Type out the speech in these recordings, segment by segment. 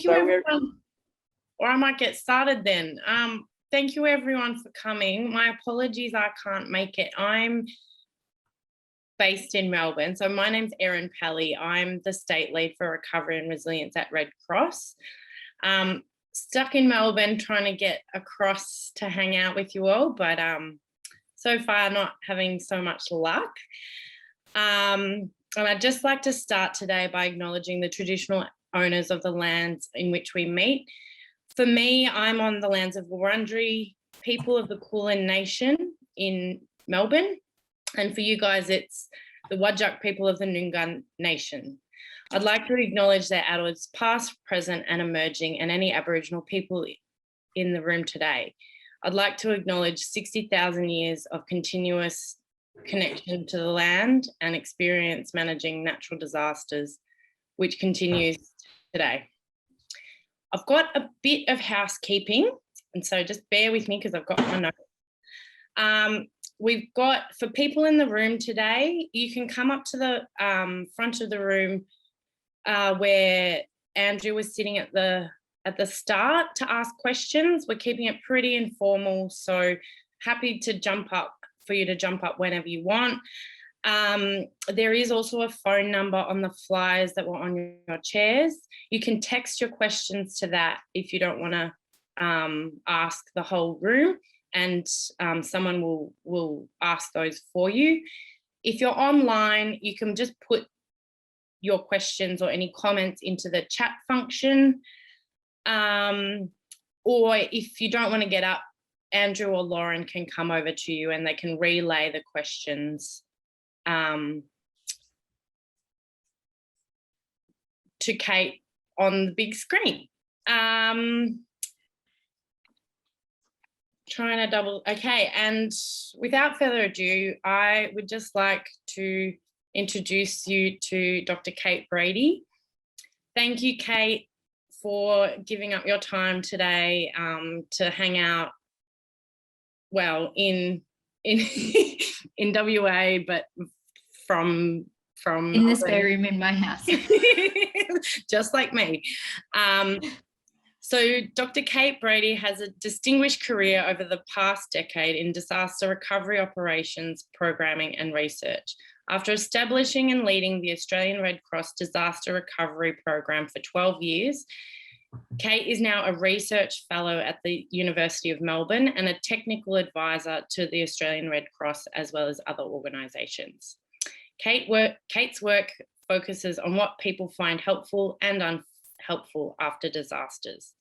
you everyone, or I might get started then. Thank you everyone for coming. My apologies, I can't make it. I'm based in Melbourne. So my name's Erin Pally. I'm the State Lead for Recovery and Resilience at Red Cross. Stuck in Melbourne trying to get across to hang out with you all, but so far not having so much luck. And I'd just like to start today by acknowledging the traditional owners of the lands in which we meet. For me, I'm on the lands of Wurundjeri people of the Kulin Nation in Melbourne. And for you guys, it's the Whadjuk people of the Noongar Nation. I'd like to acknowledge their elders, past, present, and emerging, and any Aboriginal people in the room today. I'd like to acknowledge 60,000 years of continuous connection to the land and experience managing natural disasters, which continues today. I've got a bit of housekeeping, and so just bear with me because I've got my notes. We've got, for people in the room today, you can come up to the front of the room where Andrew was sitting at the start to ask questions. We're keeping it pretty informal, so happy to jump up for you to jump up whenever you want. There is also a phone number on the flyers that were on your chairs. You can text your questions to that if you don't want to ask the whole room, and someone will ask those for you. If you're online, you can just put your questions or any comments into the chat function. Or if you don't want to get up, Andrew or Lauren can come over to you and they can relay the questions to Kate on the big screen. Okay, and without further ado, I would just like to introduce you to Dr. Kate Brady. Thank you, Kate, for giving up your time today to hang out, well, in WA, but from in the spare room in my house. Just like me. So Dr. Kate Brady has a distinguished career over the past decade in disaster recovery operations, programming and research. After establishing and leading the Australian Red Cross Disaster Recovery Program for 12 years, Kate is now a research fellow at the University of Melbourne and a technical advisor to the Australian Red Cross as well as other organisations. Kate's work focuses on what people find helpful and unhelpful after disasters.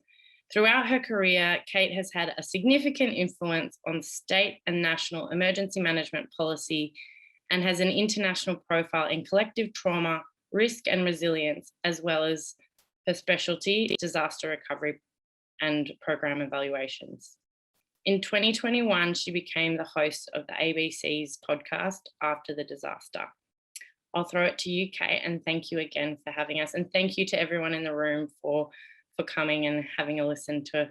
Throughout her career, Kate has had a significant influence on state and national emergency management policy and has an international profile in collective trauma, risk and resilience, as well as her specialty, disaster recovery and program evaluations. In 2021, she became the host of the ABC's podcast, After the Disaster. I'll throw it to you, Kate, and thank you again for having us. And thank you to everyone in the room for coming and having a listen to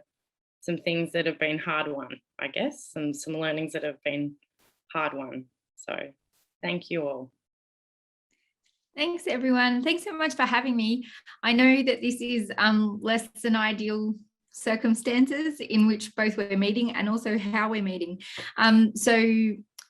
some things that have been hard won, I guess, and some learnings that have been hard won. So thank you all. Thanks, everyone. Thanks so much for having me. I know that this is less than ideal circumstances in which both we're meeting and also how we're meeting. So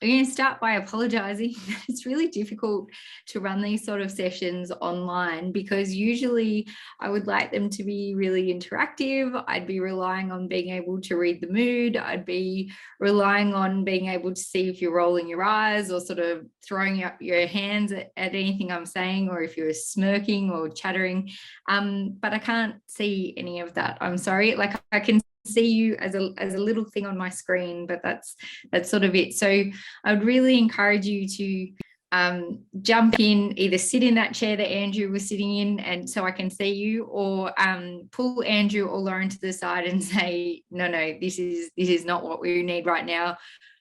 I'm going to start by apologising. It's really difficult to run these sort of sessions online because usually I would like them to be really interactive. I'd be relying on being able to read the mood. I'd be relying on being able to see if you're rolling your eyes or sort of throwing up your hands at anything I'm saying, or if you're smirking or chattering. But I can't see any of that. I'm sorry. Like, I can see you as a little thing on my screen, but that's sort of it. So I would really encourage you to jump in, either sit in that chair that Andrew was sitting in and so I can see you, or pull Andrew or Lauren to the side and say, no, this is not what we need right now.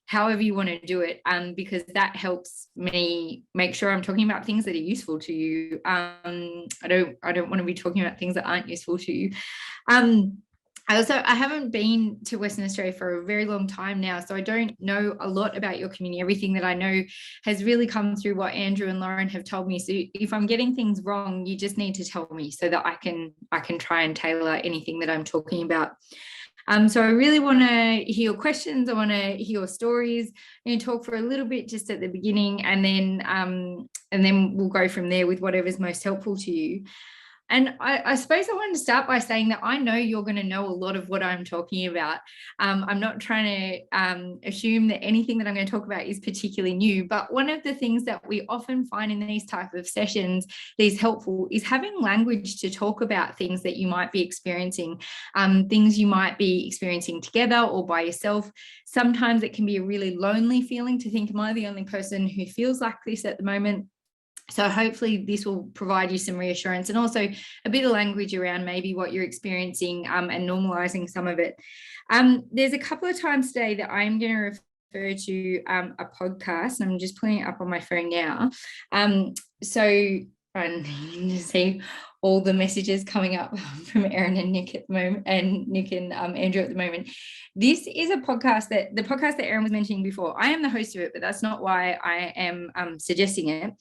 However you want to do it, because that helps me make sure I'm talking about things that are useful to you. I don't want to be talking about things that aren't useful to you. I haven't been to Western Australia for a very long time now, so I don't know a lot about your community. Everything that I know has really come through what Andrew and Lauren have told me. So if I'm getting things wrong, you just need to tell me so that I can try and tailor anything that I'm talking about. So I really want to hear your questions. I want to hear your stories. I'm going to talk for a little bit just at the beginning, and then we'll go from there with whatever's most helpful to you. And I suppose I wanted to start by saying that I know you're going to know a lot of what I'm talking about. I'm not trying to assume that anything that I'm going to talk about is particularly new, but one of the things that we often find in these type of sessions, these helpful, is having language to talk about things that you might be experiencing, things you might be experiencing together or by yourself. Sometimes it can be a really lonely feeling to think, am I the only person who feels like this at the moment? So hopefully this will provide you some reassurance and also a bit of language around maybe what you're experiencing and normalizing some of it. There's a couple of times today that I'm going to refer to a podcast, and I'm just pulling it up on my phone now. So I need to see all the messages coming up from Erin and Nick at the moment, and Nick and Andrew at the moment. This is a podcast the podcast that Erin was mentioning before. I am the host of it, but that's not why I am suggesting it.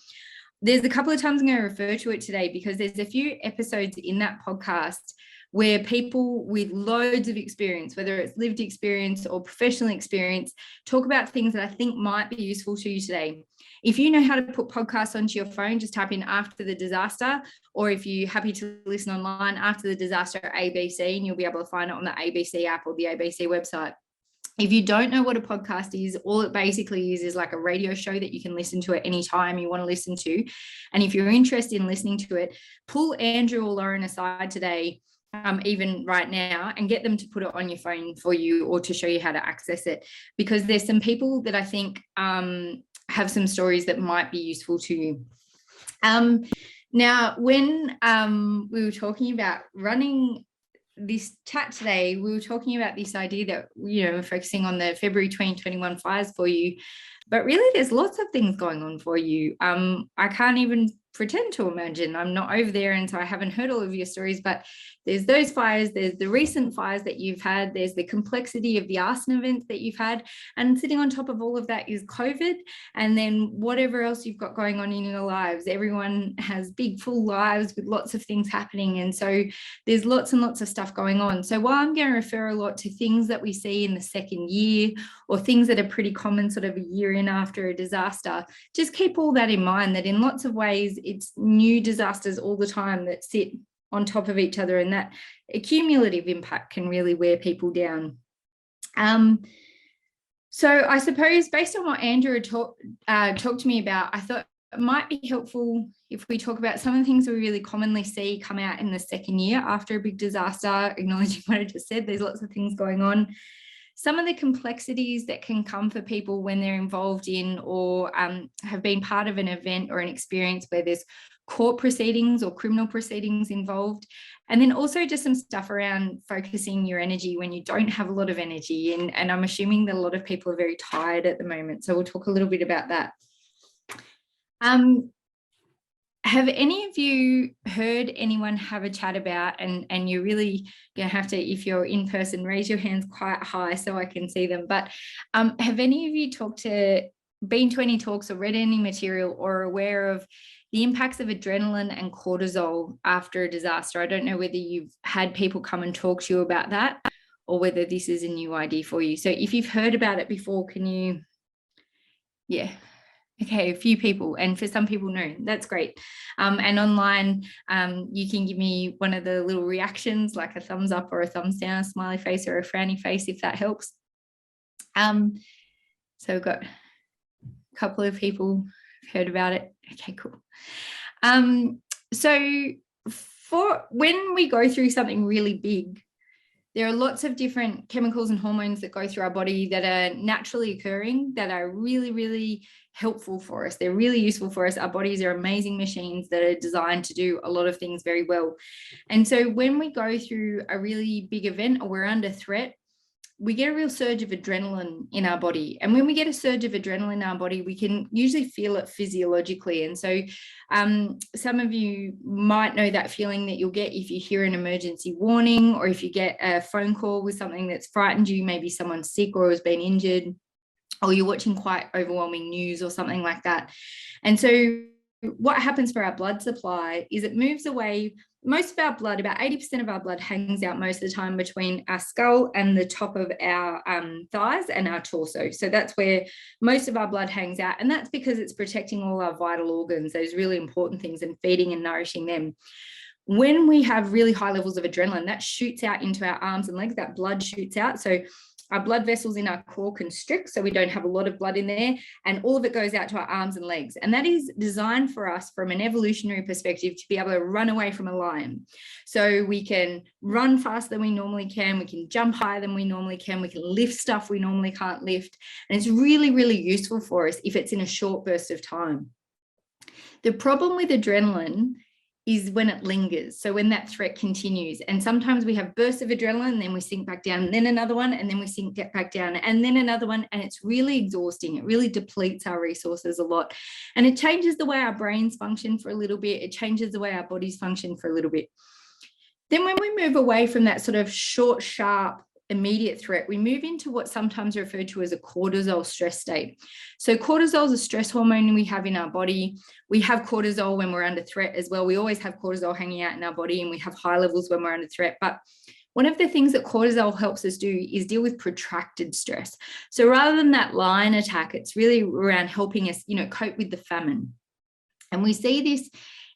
There's a couple of times I'm going to refer to it today because there's a few episodes in that podcast where people with loads of experience, whether it's lived experience or professional experience, talk about things that I think might be useful to you today. If you know how to put podcasts onto your phone, just type in after the disaster, or if you're happy to listen online, after the disaster ABC, and you'll be able to find it on the ABC app or the ABC website. If you don't know what a podcast is, all it basically is like a radio show that you can listen to at any time you want to listen to. And if you're interested in listening to it, pull Andrew or Lauren aside today, even right now, and get them to put it on your phone for you or to show you how to access it. Because there's some people that I think have some stories that might be useful to you. Now, when we were talking about running this chat today, we were talking about this idea that, we're focusing on the February 2021 fires for you, but really there's lots of things going on for you. I can't even pretend to imagine. I'm not over there, and so I haven't heard all of your stories, but there's those fires, there's the recent fires that you've had, there's the complexity of the arson events that you've had, and sitting on top of all of that is COVID, and then whatever else you've got going on in your lives. Everyone has big full lives with lots of things happening, and so there's lots and lots of stuff going on. So while I'm going to refer a lot to things that we see in the second year or things that are pretty common sort of a year in after a disaster, just keep all that in mind, that in lots of ways it's new disasters all the time that sit on top of each other, and that accumulative impact can really wear people down. So I suppose based on what Andrew talked to me about, I thought it might be helpful if we talk about some of the things we really commonly see come out in the second year after a big disaster, acknowledging what I just said, there's lots of things going on. Some of the complexities that can come for people when they're involved in or have been part of an event or an experience where there's court proceedings or criminal proceedings involved. And then also just some stuff around focusing your energy when you don't have a lot of energy. And I'm assuming that a lot of people are very tired at the moment. So we'll talk a little bit about that. Have any of you heard anyone have a chat about, and you're really going to have to, if you're in person, raise your hands quite high so I can see them, but have any of you been to any talks or read any material or aware of the impacts of adrenaline and cortisol after a disaster? I don't know whether you've had people come and talk to you about that or whether this is a new idea for you. So if you've heard about it before, can you, yeah. Okay, a few people, and for some people, no, that's great. And online, you can give me one of the little reactions, like a thumbs up or a thumbs down, a smiley face or a frowny face, if that helps. So we've got a couple of people who've heard about it. Okay, cool. So for when we go through something really big, there are lots of different chemicals and hormones that go through our body that are naturally occurring that are really, really helpful for us. They're really useful for us. Our bodies are amazing machines that are designed to do a lot of things very well. And so when we go through a really big event or we're under threat, we get a real surge of adrenaline in our body. And when we get a surge of adrenaline in our body, we can usually feel it physiologically. And so some of you might know that feeling that you'll get if you hear an emergency warning, or if you get a phone call with something that's frightened you, maybe someone's sick or has been injured, or you're watching quite overwhelming news or something like that. And so what happens for our blood supply is it moves away. Most of our blood, about 80% of our blood, hangs out most of the time between our skull and the top of our thighs and our torso. So that's where most of our blood hangs out. And that's because it's protecting all our vital organs, those really important things, and feeding and nourishing them. When we have really high levels of adrenaline, that shoots out into our arms and legs, that blood shoots out. So our blood vessels in our core constrict, so we don't have a lot of blood in there, and all of it goes out to our arms and legs. And that is designed for us from an evolutionary perspective to be able to run away from a lion. So we can run faster than we normally can, we can jump higher than we normally can, we can lift stuff we normally can't lift. And it's really, really useful for us if it's in a short burst of time. The problem with adrenaline is when it lingers. So when that threat continues, and sometimes we have bursts of adrenaline, and then we sink back down, and then another one, and then we sink back down, and then another one, and it's really exhausting. It really depletes our resources a lot, and it changes the way our brains function for a little bit. It changes the way our bodies function for a little bit. Then when we move away from that sort of short, sharp, immediate threat, we move into what's sometimes referred to as a cortisol stress state. So cortisol is a stress hormone we have in our body. We have cortisol when we're under threat as well. We always have cortisol hanging out in our body, and we have high levels when we're under threat. But one of the things that cortisol helps us do is deal with protracted stress. So rather than that lion attack, it's really around helping us, cope with the famine. And we see this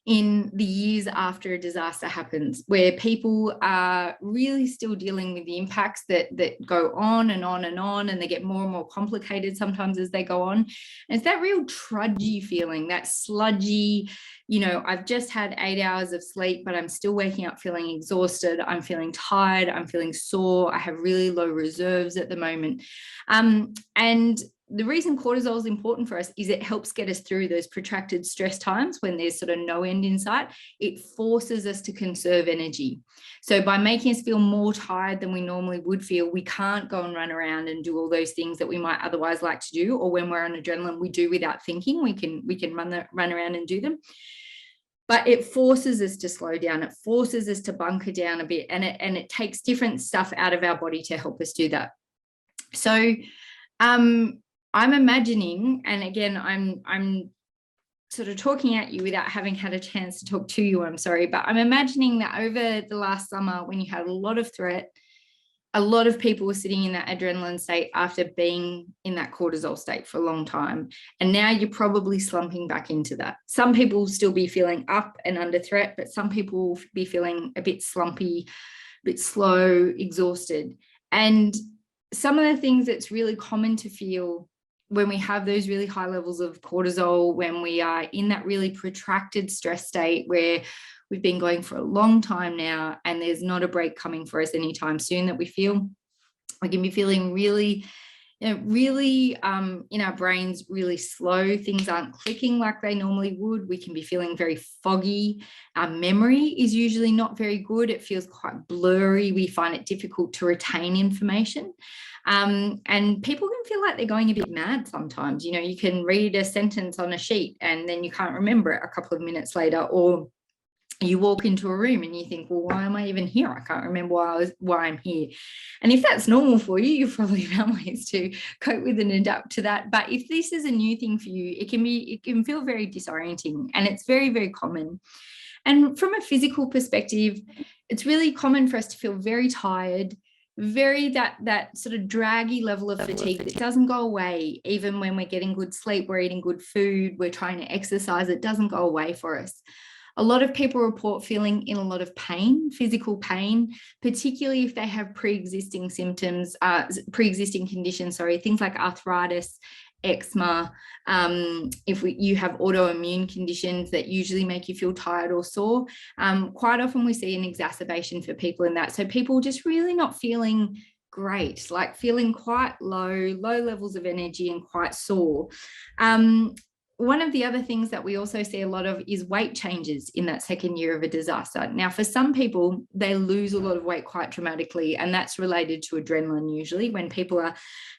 in the years after a disaster happens, where people are really still dealing with the impacts that go on and on and on, and they get more and more complicated sometimes as they go on. And it's that real trudgy feeling, that sludgy, I've just had 8 hours of sleep, but I'm still waking up feeling exhausted. I'm feeling tired. I'm feeling sore. I have really low reserves at the moment. And the reason cortisol is important for us is it helps get us through those protracted stress times when there's sort of no end in sight. It forces us to conserve energy. So by making us feel more tired than we normally would feel, we can't go and run around and do all those things that we might otherwise like to do, or when we're on adrenaline, we do without thinking. We can run around and do them. But it forces us to slow down. It forces us to bunker down a bit, and it takes different stuff out of our body to help us do that. So I'm imagining, and again, I'm sort of talking at you without having had a chance to talk to you, I'm sorry, but I'm imagining that over the last summer, when you had a lot of threat, a lot of people were sitting in that adrenaline state after being in that cortisol state for a long time. And now you're probably slumping back into that. Some people will still be feeling up and under threat, but some people will be feeling a bit slumpy, a bit slow, exhausted. And some of the things that's really common to feel when we have those really high levels of cortisol, when we are in that really protracted stress state where we've been going for a long time now, and there's not a break coming for us anytime soon, that we can be feeling really, in our brains, really slow. Things aren't clicking like they normally would. We can be feeling very foggy. Our memory is usually not very good. It feels quite blurry. We find it difficult to retain information. And people can feel like they're going a bit mad sometimes. You can read a sentence on a sheet and then you can't remember it a couple of minutes later, or you walk into a room and you think, well, why am I even here? I can't remember why I'm here. And if that's normal for you, you've probably found ways to cope with and adapt to that. But if this is a new thing for you, it can feel very disorienting, and it's very, very common. And from a physical perspective, it's really common for us to feel very tired, very that sort of draggy level of fatigue that doesn't go away. Even when we're getting good sleep, we're eating good food, we're trying to exercise, it doesn't go away for us. A lot of people report feeling in a lot of pain, physical pain, particularly if they have pre-existing symptoms, pre-existing conditions, things like arthritis, eczema. If you have autoimmune conditions that usually make you feel tired or sore, quite often we see an exacerbation for people in that. So people just really not feeling great, like feeling quite low levels of energy and quite sore. one of the other things that we also see a lot of is weight changes in that second year of a disaster. Now, for some people, they lose a lot of weight quite dramatically, and that's related to adrenaline. Usually when people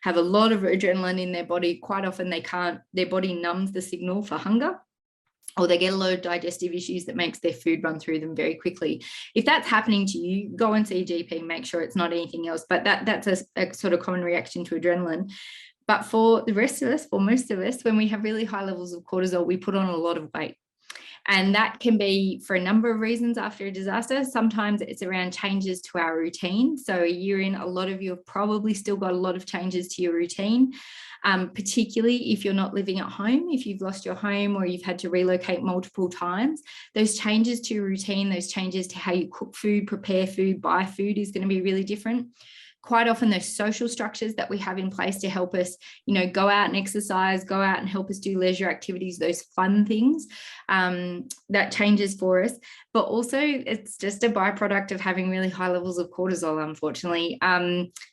have a lot of adrenaline in their body, quite often their body numbs the signal for hunger, or they get a lot of digestive issues that makes their food run through them very quickly. If that's happening to you, go and see a GP, make sure it's not anything else. But that's a sort of common reaction to adrenaline. But for the rest of us, for most of us, when we have really high levels of cortisol, we put on a lot of weight. And that can be for a number of reasons after a disaster. Sometimes it's around changes to our routine. So a year in, a lot of you have probably still got a lot of changes to your routine, particularly if you're not living at home, if you've lost your home or you've had to relocate multiple times. Those changes to your routine, those changes to how you cook food, prepare food, buy food is going to be really different. Quite often those social structures that we have in place to help us, go out and exercise, go out and help us do leisure activities, those fun things, that changes for us. But also it's just a byproduct of having really high levels of cortisol, unfortunately.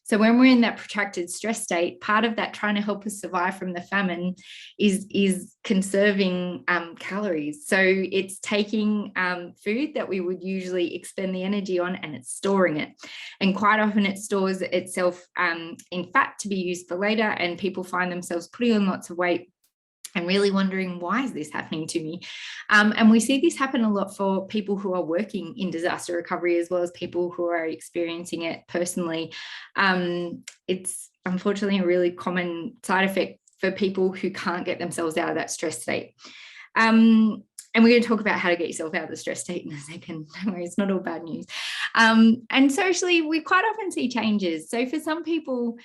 So when we're in that protracted stress state, part of that trying to help us survive from the famine is conserving calories. So it's taking food that we would usually expend the energy on, and it's storing it. And quite often it stores itself in fat to be used for later, and people find themselves putting on lots of weight and really wondering, why is this happening to me? And we see this happen a lot for people who are working in disaster recovery, as well as people who are experiencing it personally. It's unfortunately a really common side effect for people who can't get themselves out of that stress state. And we're going to talk about how to get yourself out of the stress state in a second. Don't worry, it's not all bad news. And socially, we quite often see changes. So for some people,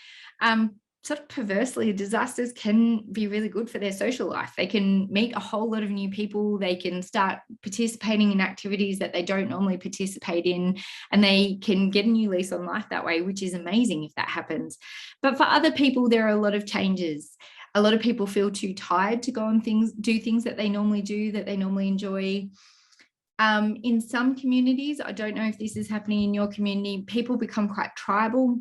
sort of perversely, disasters can be really good for their social life. They can meet a whole lot of new people. They can start participating in activities that they don't normally participate in, and they can get a new lease on life that way, which is amazing if that happens. But for other people, there are a lot of changes. A lot of people feel too tired to go and do things that they normally do, that they normally enjoy. In some communities, I don't know if this is happening in your community, people become quite tribal.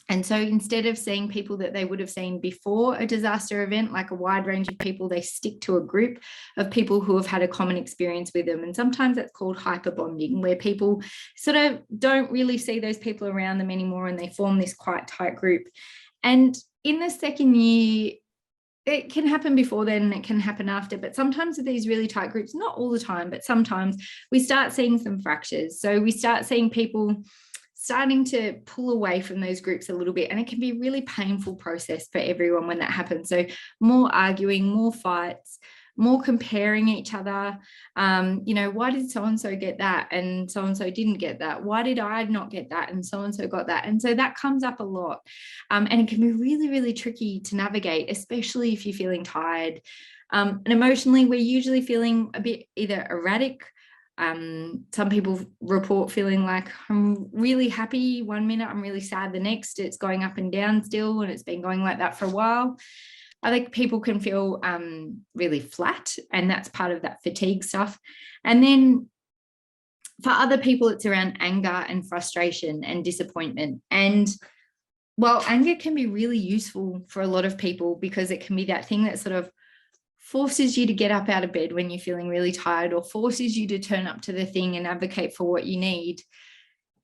And so instead of seeing people that they would have seen before a disaster event, like a wide range of people, they stick to a group of people who have had a common experience with them. And sometimes that's called hyperbonding, where people sort of don't really see those people around them anymore, and they form this quite tight group. And in the second year, it can happen before then, it can happen after, but sometimes with these really tight groups, not all the time, but sometimes we start seeing some fractures. So we start seeing people starting to pull away from those groups a little bit, and it can be a really painful process for everyone when that happens. So more arguing, more fights, more comparing each other. Why did so-and-so get that and so-and-so didn't get that? Why did I not get that and so-and-so got that? And so that comes up a lot. And it can be really, really tricky to navigate, especially if you're feeling tired. And emotionally, we're usually feeling a bit either erratic. Some people report feeling like, I'm really happy one minute, I'm really sad the next. It's going up and down still, and it's been going like that for a while. I think people can feel really flat, and that's part of that fatigue stuff. And then for other people, it's around anger and frustration and disappointment. And while anger can be really useful for a lot of people, because it can be that thing that sort of forces you to get up out of bed when you're feeling really tired, or forces you to turn up to the thing and advocate for what you need,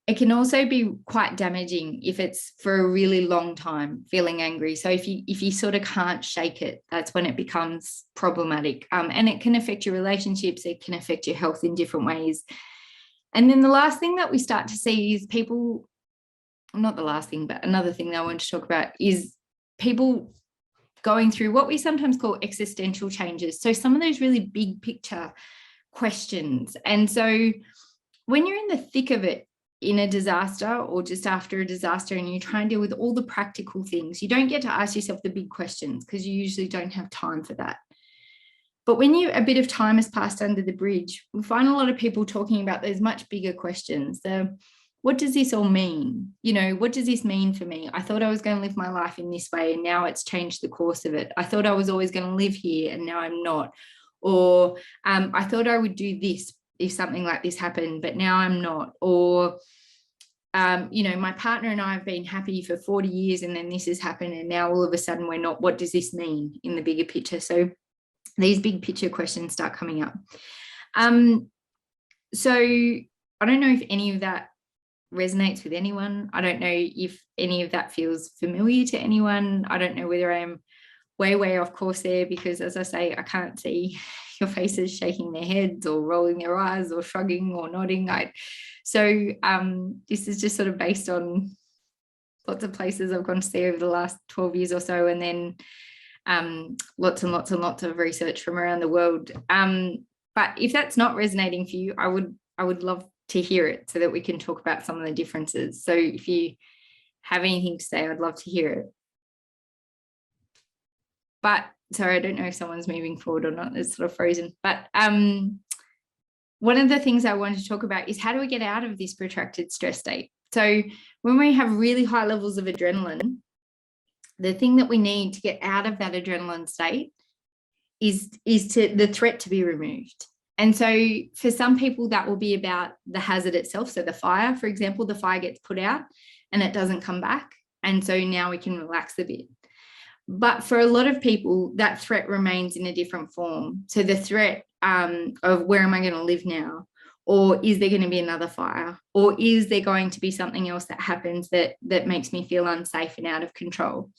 it can also be quite damaging if it's for a really long time feeling angry. So if you sort of can't shake it, that's when it becomes problematic. And it can affect your relationships, it can affect your health in different ways. And then the last thing that we start to see is people, not the last thing, but another thing that I want to talk about is people going through what we sometimes call existential changes. So some of those really big picture questions. And so when you're in the thick of it in a disaster, or just after a disaster, and you try and deal with all the practical things, you don't get to ask yourself the big questions, because you usually don't have time for that. But when a bit of time has passed under the bridge, we find a lot of people talking about those much bigger questions. What does this all mean? What does this mean for me? I thought I was going to live my life in this way, and now it's changed the course of it. I thought I was always going to live here, and now I'm not. Or I thought I would do this if something like this happened, but now I'm not. Or, my partner and I have been happy for 40 years, and then this has happened, and now all of a sudden we're not. What does this mean in the bigger picture? So these big picture questions start coming up. So I don't know if any of that resonates with anyone. I don't know if any of that feels familiar to anyone. I don't know whether I'm way off course there, because as I say, I can't see your faces shaking their heads or rolling their eyes or shrugging or nodding. So this is just sort of based on lots of places I've gone to see over the last 12 years or so, and then lots and lots of research from around the world. But if that's not resonating for you, I would love to hear it so that we can talk about some of the differences. So if you have anything to say, I'd love to hear it. But sorry, I don't know if someone's moving forward or not. It's sort of frozen. But one of the things I wanted to talk about is how do we get out of this protracted stress state? So when we have really high levels of adrenaline, the thing that we need to get out of that adrenaline state is the threat to be removed. And so for some people, that will be about the hazard itself. So the fire, for example, the fire gets put out and it doesn't come back. And so now we can relax a bit. But for a lot of people, that threat remains in a different form. So the threat of where am I going to live now? Or is there going to be another fire? Or is there going to be something else that happens that makes me feel unsafe and out of control?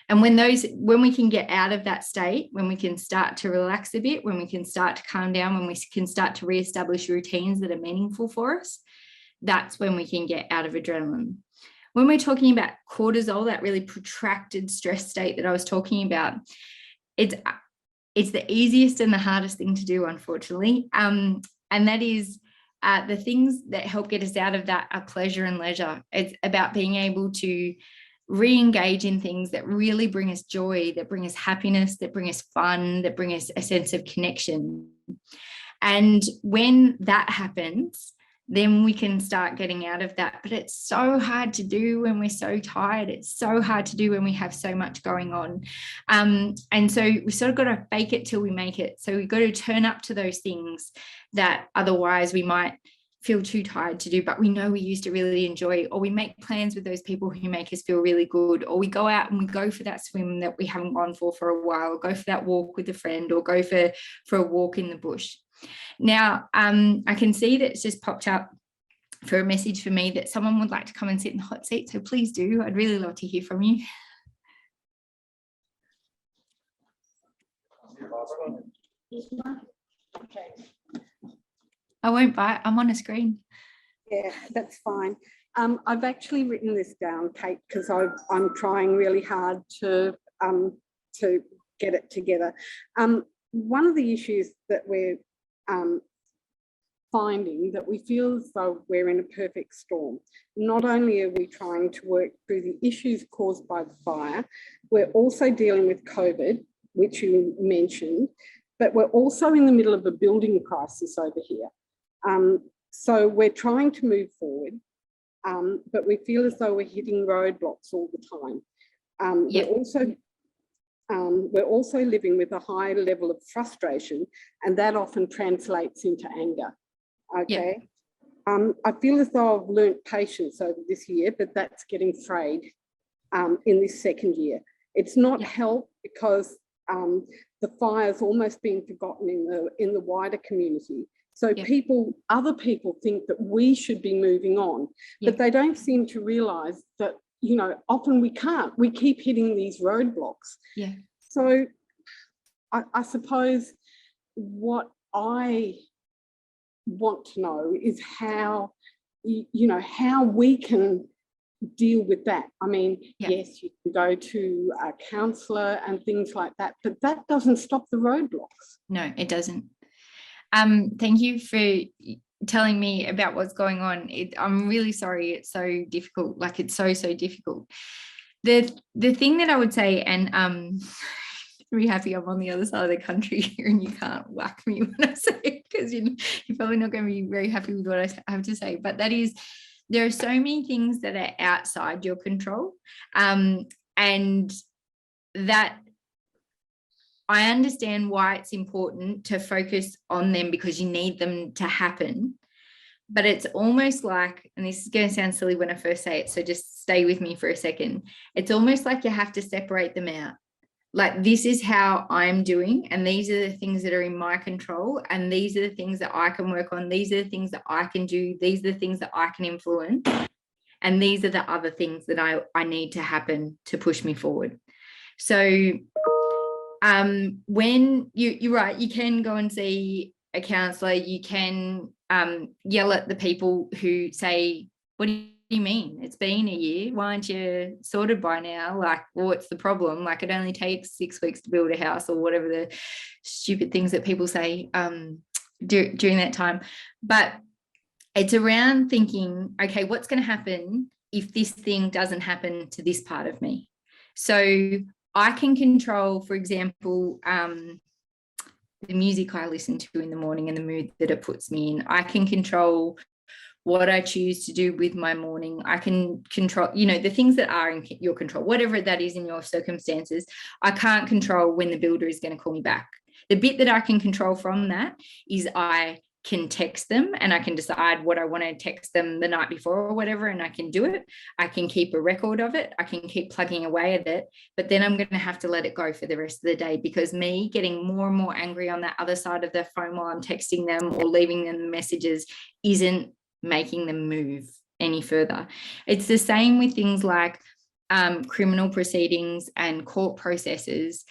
And when we can get out of that state, when we can start to relax a bit, when we can start to calm down, when we can start to reestablish routines that are meaningful for us, that's when we can get out of adrenaline. When we're talking about cortisol, that really protracted stress state that I was talking about, it's the easiest and the hardest thing to do, unfortunately. And that is the things that help get us out of that are pleasure and leisure. It's about being able to re-engage in things that really bring us joy, that bring us happiness, that bring us fun, that bring us a sense of connection. And when that happens, then we can start getting out of that. But it's so hard to do when we're so tired. It's so hard to do when we have so much going on. And so we sort of got to fake it till we make it. So we've got to turn up to those things that otherwise we might feel too tired to do, but we know we used to really enjoy, or we make plans with those people who make us feel really good, or we go out and we go for that swim that we haven't gone for a while, or go for that walk with a friend, or go for a walk in the bush. Now, I can see that it's just popped up for a message for me that someone would like to come and sit in the hot seat. So please do. I'd really love to hear from you. I won't bite. I'm on a screen. Yeah, that's fine. I've actually written this down, Kate, because I'm trying really hard to get it together. One of the issues that we're finding that we feel as though we're in a perfect storm. Not only are we trying to work through the issues caused by the fire, we're also dealing with COVID, which you mentioned, but we're also in the middle of a building crisis over here. So we're trying to move forward, but we feel as though we're hitting roadblocks all the time. Yep. We're also living with a high level of frustration, and that often translates into anger. Okay. Yep. I feel as though I've learnt patience over this year, but that's getting frayed in this second year. It's not helped because the fire's almost being forgotten in the wider community. So other people think that we should be moving on, but they don't seem to realise that, you know, often we can't. We keep hitting these roadblocks. Yeah. So I suppose what I want to know is how, you know, how we can deal with that. I mean, yes, you can go to a counsellor and things like that, but that doesn't stop the roadblocks. No, it doesn't. Thank you for telling me about what's going on. I'm really sorry. It's so difficult. Like, it's so difficult. The thing that I would say, and I'm really happy I'm on the other side of the country here and you can't whack me when I say it, because you're probably not going to be very happy with what I have to say. But that is, there are so many things that are outside your control, and that I understand why it's important to focus on them, because you need them to happen. But it's almost like, and this is going to sound silly when I first say it, so just stay with me for a second. It's almost like you have to separate them out. like, this is how I'm doing, and these are the things that are in my control, and these are the things that I can work on, these are the things that I can do, these are the things that I can influence, and these are the other things that I need to happen to push me forward. So when you're right, you can go and see a counsellor, you can yell at the people who say, what do you mean? It's been a year. Why aren't you sorted by now? Like, what's the problem? Like, it only takes 6 weeks to build a house, or whatever the stupid things that people say during that time. But it's around thinking, okay, what's going to happen if this thing doesn't happen to this part of me? So I can control, for example, the music I listen to in the morning and the mood that it puts me in. I can control what I choose to do with my morning. I can control, the things that are in your control, whatever that is in your circumstances. I can't control when the builder is going to call me back. The bit that I can control from that is I can text them, and I can decide what I want to text them the night before or whatever, and I can do it. I can keep a record of it. I can keep plugging away at it, but then I'm going to have to let it go for the rest of the day, because me getting more and more angry on that other side of the phone while I'm texting them or leaving them messages isn't making them move any further. It's the same with things like criminal proceedings and court processes.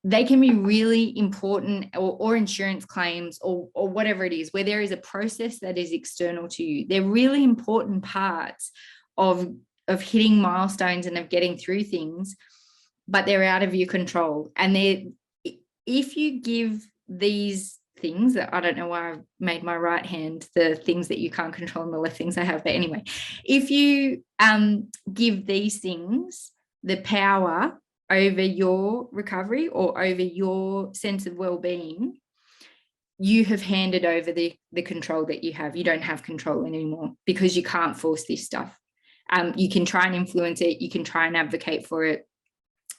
They can be really important, or insurance claims, or whatever it is, where there is a process that is external to you. They're really important parts of hitting milestones and of getting through things, but they're out of your control. And if you give these things that, I don't know why I've made my right hand the things that you can't control and the left things I have, but anyway, if you give these things the power over your recovery or over your sense of well-being, you have handed over the control that you have. You don't have control anymore, because you can't force this stuff. You can try and influence it. You can try and advocate for it.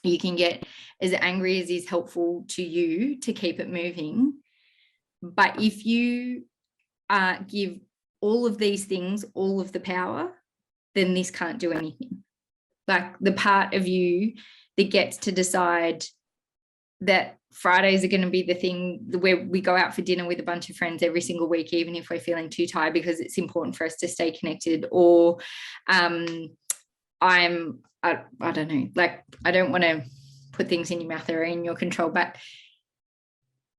You can get as angry as is helpful to you to keep it moving. But if you give all of these things all of the power, then this can't do anything. Like, the part of you that gets to decide that Fridays are going to be the thing where we go out for dinner with a bunch of friends every single week, even if we're feeling too tired, because it's important for us to stay connected. Or I don't know, like, I don't want to put things in your mouth that are in your control, but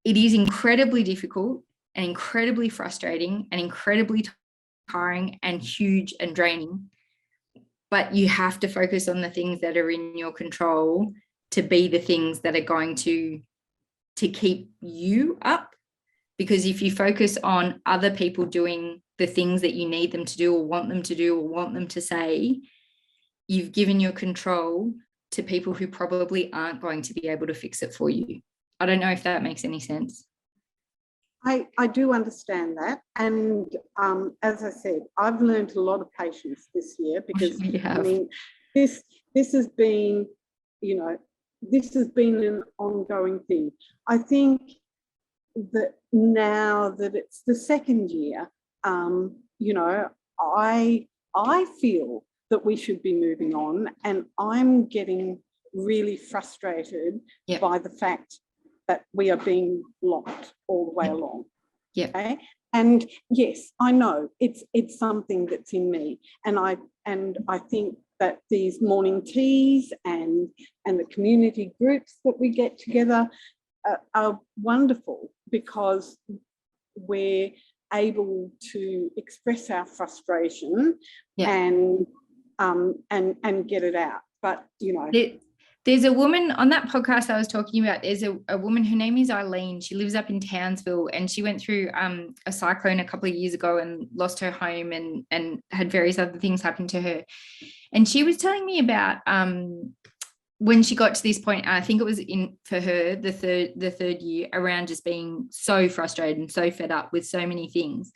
it is incredibly difficult and incredibly frustrating and incredibly tiring and huge and draining. But you have to focus on the things that are in your control to be the things that are going to keep you up. Because if you focus on other people doing the things that you need them to do, or want them to do, or want them to say, you've given your control to people who probably aren't going to be able to fix it for you. I don't know if that makes any sense. I do understand that. And as I said, I've learned a lot of patience this year, because I mean, this has been, this has been an ongoing thing. I think that now that it's the second year, I feel that we should be moving on, and I'm getting really frustrated by the fact that we are being blocked all the way along. Yeah. Okay? And yes, I know it's something that's in me, and I think that these morning teas and the community groups that we get together are wonderful, because we're able to express our frustration and get it out. But there's a woman on that podcast I was talking about. There's a woman, her name is Eileen. She lives up in Townsville, and she went through a cyclone a couple of years ago and lost her home and had various other things happen to her. And she was telling me about when she got to this point, I think it was for her the third year, around just being so frustrated and so fed up with so many things.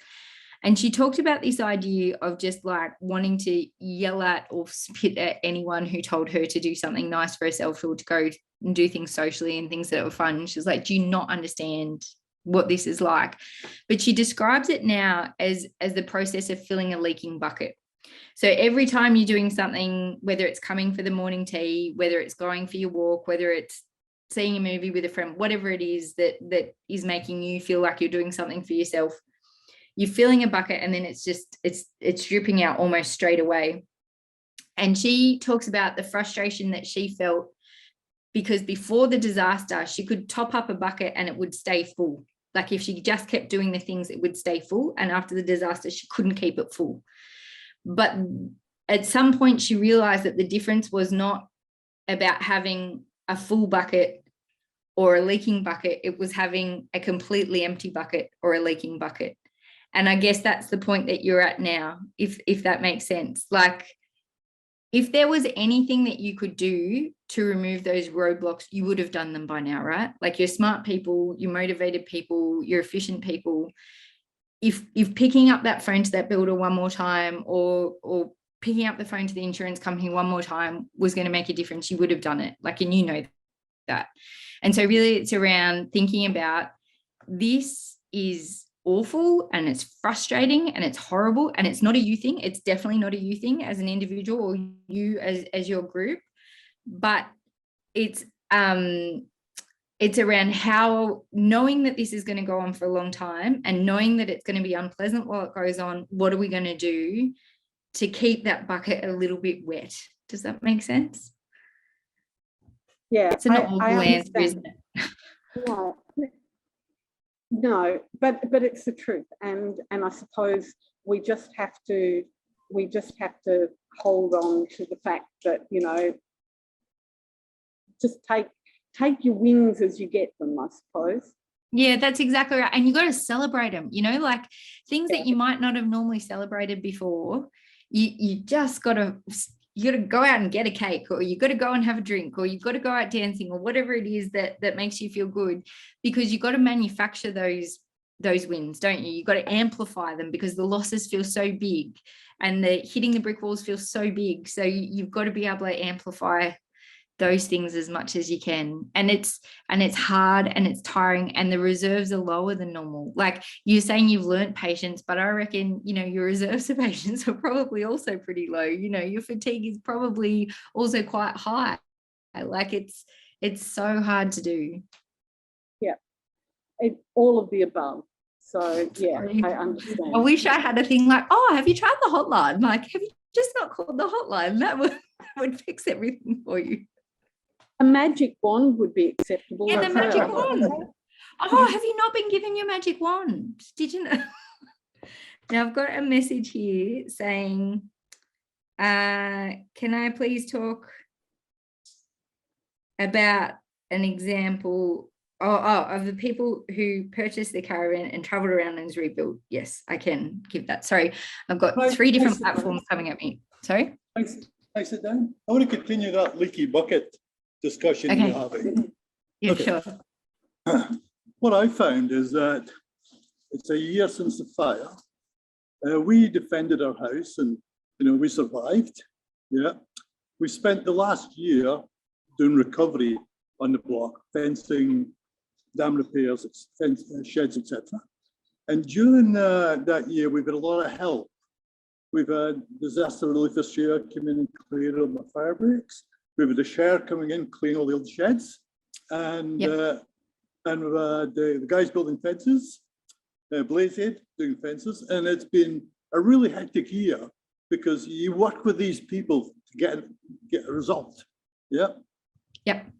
And she talked about this idea of just like wanting to yell at or spit at anyone who told her to do something nice for herself, or to go and do things socially and things that were fun. She's like, do you not understand what this is like? But she describes it now as the process of filling a leaking bucket. So every time you're doing something, whether it's coming for the morning tea, whether it's going for your walk, whether it's seeing a movie with a friend, whatever it is that is making you feel like you're doing something for yourself, you're filling a bucket and then it's dripping out almost straight away. And she talks about the frustration that she felt because before the disaster, she could top up a bucket and it would stay full. Like if she just kept doing the things, it would stay full. And after the disaster, she couldn't keep it full. But at some point, she realized that the difference was not about having a full bucket or a leaking bucket. It was having a completely empty bucket or a leaking bucket. And I guess that's the point that you're at now, if that makes sense. Like, if there was anything that you could do to remove those roadblocks, you would have done them by now, right? Like, you're smart people, you're motivated people, you're efficient people. If picking up that phone to that builder one more time or picking up the phone to the insurance company one more time was going to make a difference, you would have done it. Like, and you know that. And so really it's around thinking about, this is awful and it's frustrating and it's horrible and it's not a you thing. It's definitely not a you thing as an individual or you as your group, but it's around how, knowing that this is going to go on for a long time and knowing that it's going to be unpleasant while it goes on, what are we going to do to keep that bucket a little bit wet? Does that make sense? Yeah, it's an awful answer, isn't it? No, but it's the truth, and I suppose we just have to hold on to the fact that, you know, just take your wins as you get them, I suppose. Yeah, that's exactly right. And you got to celebrate them, you know, like things that you might not have normally celebrated before. You just got to, you got to go out and get a cake, or you got to go and have a drink, or you've got to go out dancing, or whatever it is that makes you feel good, because you've got to manufacture those wins, don't you? You've got to amplify them because the losses feel so big and the hitting the brick walls feel so big. So you've got to be able to amplify those things as much as you can. And it's hard and it's tiring, and the reserves are lower than normal. Like you're saying you've learned patience, but I reckon, you know, your reserves of patience are probably also pretty low. You know, your fatigue is probably also quite high. Like it's so hard to do. Yeah, all of the above. So yeah, I understand. I wish I had a thing like, oh, have you tried the hotline? Like, have you just not called the hotline? That would fix everything for you. A magic wand would be acceptable. Yeah, the magic wand. Oh, have you not been given your magic wand? Did you know? Now I've got a message here saying, can I please talk about an example of the people who purchased the caravan and traveled around and is rebuilt? Yes, I can give that. Sorry, I've got 3 different platforms coming at me. Sorry? Thanks. I sit down. I want to continue that leaky bucket discussion Okay. you're having. Yeah, Okay. sure. What I found is that it's a year since the fire. We defended our house and, you know, we survived. Yeah. We spent the last year doing recovery on the block, fencing, dam repairs, sheds, etc. And during that year, we've had a lot of help. We've had disaster relief Australia come in and clear all the fire breaks. We've had the share coming in, clean all the old sheds. And we've had the guys building fences, Blaze Aid doing fences. And it's been a really hectic year because you work with these people to get a result. Yeah. Yep.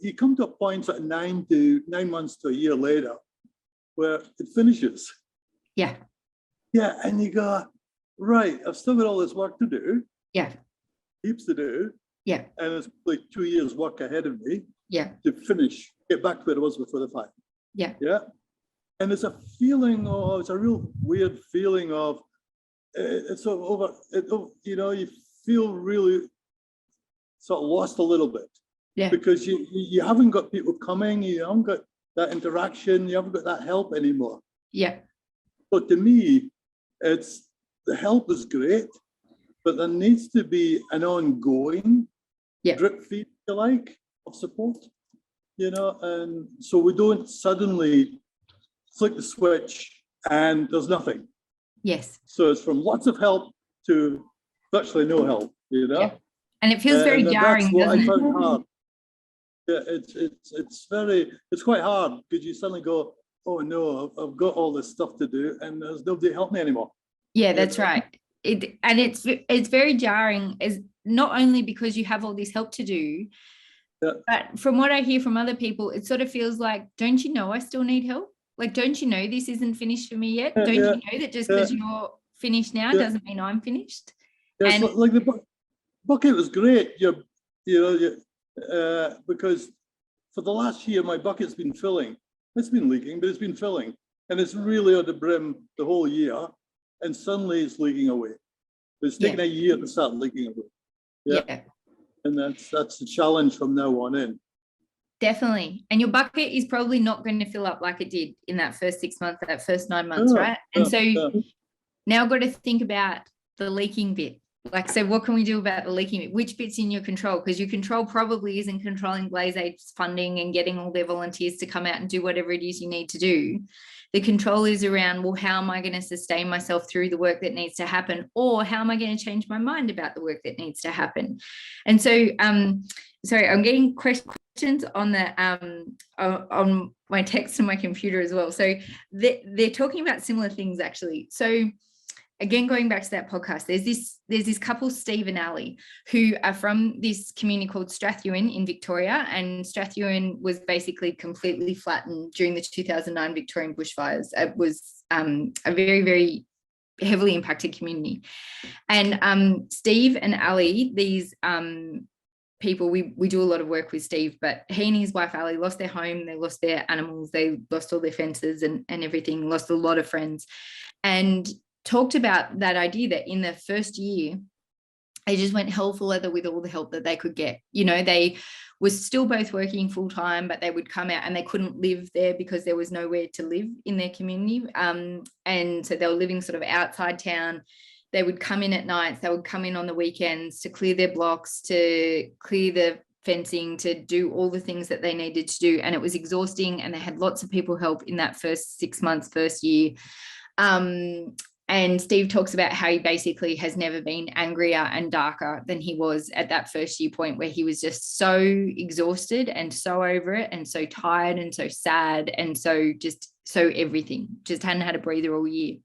You come to a point at 9 months to a year later where it finishes. Yeah. Yeah. And you go, right, I've still got all this work to do. Yeah. Heaps to do. Yeah. And it's like 2 years work ahead of me. Yeah. To finish, get back to where it was before the fire. Yeah. Yeah. And it's a feeling of, it's a real weird feeling of, it's sort of over, you know, you feel really sort of lost a little bit. Yeah. Because you haven't got people coming, you haven't got that interaction, you haven't got that help anymore. Yeah. But to me, it's, the help is great, but there needs to be an ongoing drip feed, if you like, of support, you know, and so we don't suddenly flick the switch and there's nothing. Yes. So it's from lots of help to virtually no help, you know. Yeah. And it feels very jarring, that's what doesn't I found it? hard. Yeah, it's quite hard because you suddenly go, oh no, I've got all this stuff to do and there's nobody to help me anymore. Yeah, that's right. It's very jarring, as not only because you have all this help to do, but from what I hear from other people, it sort of feels like, don't you know I still need help? Like, don't you know this isn't finished for me yet? Don't you know that just because you're finished now doesn't mean I'm finished? Yeah, And like the bucket was great. Because for the last year, my bucket's been filling. It's been leaking, but it's been filling. And it's really at the brim the whole year. And suddenly it's leaking away. It's taken a year to start leaking away. Yeah. And that's the challenge from now on in. Definitely. And your bucket is probably not going to fill up like it did in that first 6 months, that first 9 months, right? And so now I've got to think about the leaking bit. Like, so what can we do about the leaking bit? Which bit's in your control? Because your control probably isn't controlling Blaze Aid's funding and getting all their volunteers to come out and do whatever it is you need to do. The control is around, well, how am I going to sustain myself through the work that needs to happen? Or how am I going to change my mind about the work that needs to happen? And so, sorry, I'm getting questions on the on my text and my computer as well. So they're talking about similar things, actually. So again, going back to that podcast, there's this couple, Steve and Ali, who are from this community called Strathewen in Victoria, and Strathewen was basically completely flattened during the 2009 Victorian bushfires. It was a very, very heavily impacted community. And Steve and Ali, these people, we do a lot of work with Steve, but he and his wife Ali lost their home, they lost their animals, they lost all their fences and everything, lost a lot of friends, and talked about that idea that in the first year, they just went hell for leather with all the help that they could get. You know, they were still both working full time, but they would come out and they couldn't live there because there was nowhere to live in their community. And so they were living sort of outside town. They would come in at nights, they would come in on the weekends to clear their blocks, to clear the fencing, to do all the things that they needed to do. And it was exhausting, and they had lots of people help in that first 6 months, first year. And Steve talks about how he basically has never been angrier and darker than he was at that first year point, where he was just so exhausted and so over it and so tired and so sad and so everything, just hadn't had a breather all year.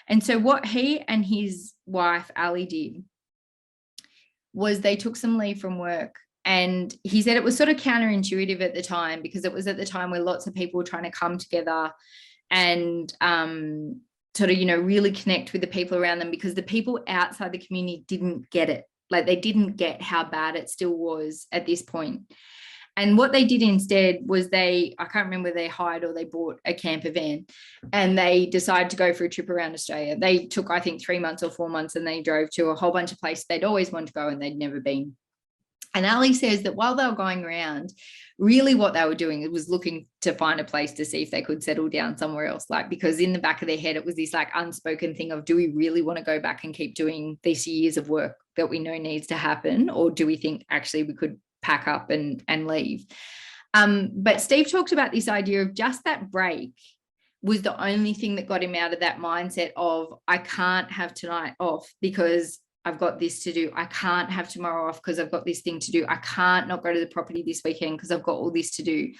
And so what he and his wife, Ali, did was they took some leave from work. And he said it was sort of counterintuitive at the time, because it was at the time where lots of people were trying to come together and sort of, you know, really connect with the people around them, because the people outside the community didn't get it. Like, they didn't get how bad it still was at this point. And what they did instead was I can't remember whether they hired or they bought a camper van, and they decided to go for a trip around Australia. They took, I think, 3 months or 4 months, and they drove to a whole bunch of places they'd always wanted to go and they'd never been. And Ali says that while they were going around, really what they were doing was looking to find a place to see if they could settle down somewhere else. Like, because in the back of their head, it was this like unspoken thing of, do we really want to go back and keep doing these years of work that we know needs to happen? Or do we think actually we could pack up and leave? But Steve talked about this idea of just that break was the only thing that got him out of that mindset of, I can't have tonight off because I've got this to do. I can't have tomorrow off because I've got this thing to do. I can't not go to the property this weekend because I've got all this to do.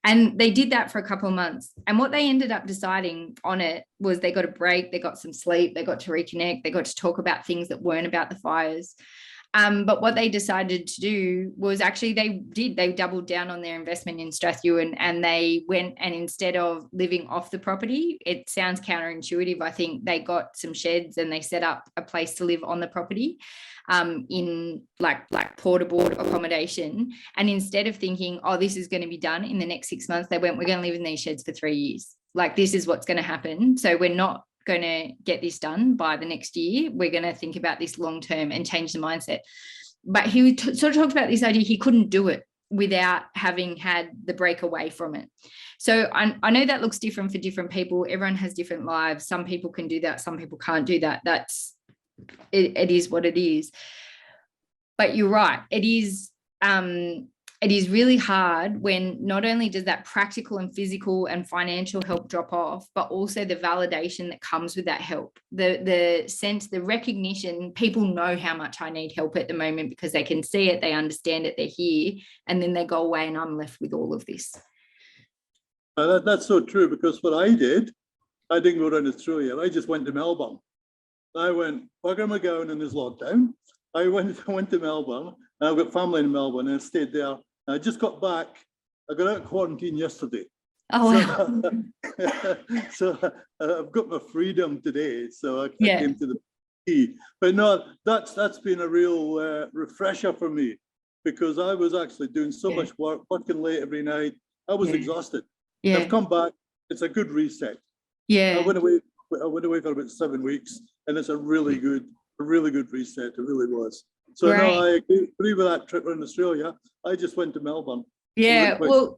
And they did that for a couple of months. And what they ended up deciding on it was they got a break, they got some sleep, they got to reconnect, they got to talk about things that weren't about the fires. But what they decided to do was actually they doubled down on their investment in Strathewen, and they went, and instead of living off the property, it sounds counterintuitive, I think, they got some sheds and they set up a place to live on the property in like portable accommodation. And instead of thinking, oh, this is going to be done in the next 6 months, they went, we're going to live in these sheds for 3 years. Like, this is what's going to happen. So we're not going to get this done by the next year. We're going to think about this long term and change the mindset. But he sort of talked about this idea he couldn't do it without having had the break away from it. So I know that looks different for different people. Everyone has different lives. Some people can do that, some people can't do that. It is what it is. But you're right, it it is really hard when not only does that practical and physical and financial help drop off, but also the validation that comes with that help, the sense, the recognition. People know how much I need help at the moment because they can see it, they understand it, they're here, and then they go away and I'm left with all of this. That's so true, because what I did, I didn't go around Australia. I just went to Melbourne. I went, bugger am I going in this lockdown? I went to Melbourne. I've got family in Melbourne and I stayed there. I just got back. I got out of quarantine yesterday. Oh, wow. So I've got my freedom today. So I came to the key. But no, that's been a real refresher for me, because I was actually doing so much work, working late every night. I was exhausted. I've come back. It's a good reset. I went away for about 7 weeks, and it's a really good reset. It really was. So no, I agree with that trip around Australia. I just went to Melbourne. Yeah, well,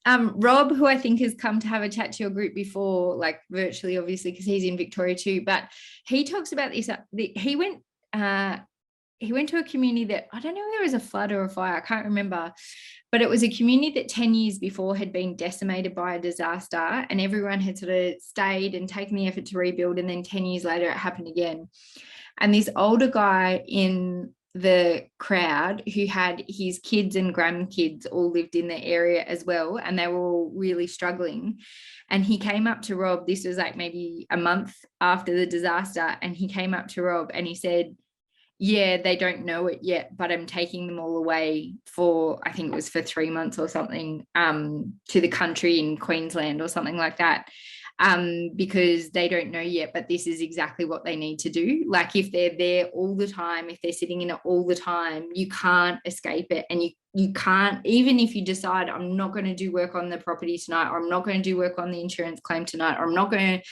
Rob, who I think has come to have a chat to your group before, like virtually, obviously, because he's in Victoria too, but he talks about this. He went to a community that, I don't know whether it was a flood or a fire, I can't remember, but it was a community that 10 years before had been decimated by a disaster, and everyone had sort of stayed and taken the effort to rebuild, and then 10 years later it happened again. And this older guy in the crowd, who had his kids and grandkids all lived in the area as well, and they were all really struggling. And he came up to Rob, this was like maybe a month after the disaster, and he came up to Rob and he said, yeah, they don't know it yet, but I'm taking them all away for, I think it was for 3 months or something, to the country in Queensland or something like that, because they don't know yet, but this is exactly what they need to do. Like, if they're there all the time, if they're sitting in it all the time, you can't escape it. And you can't, even if you decide, I'm not going to do work on the property tonight, or I'm not going to do work on the insurance claim tonight, or I'm not going to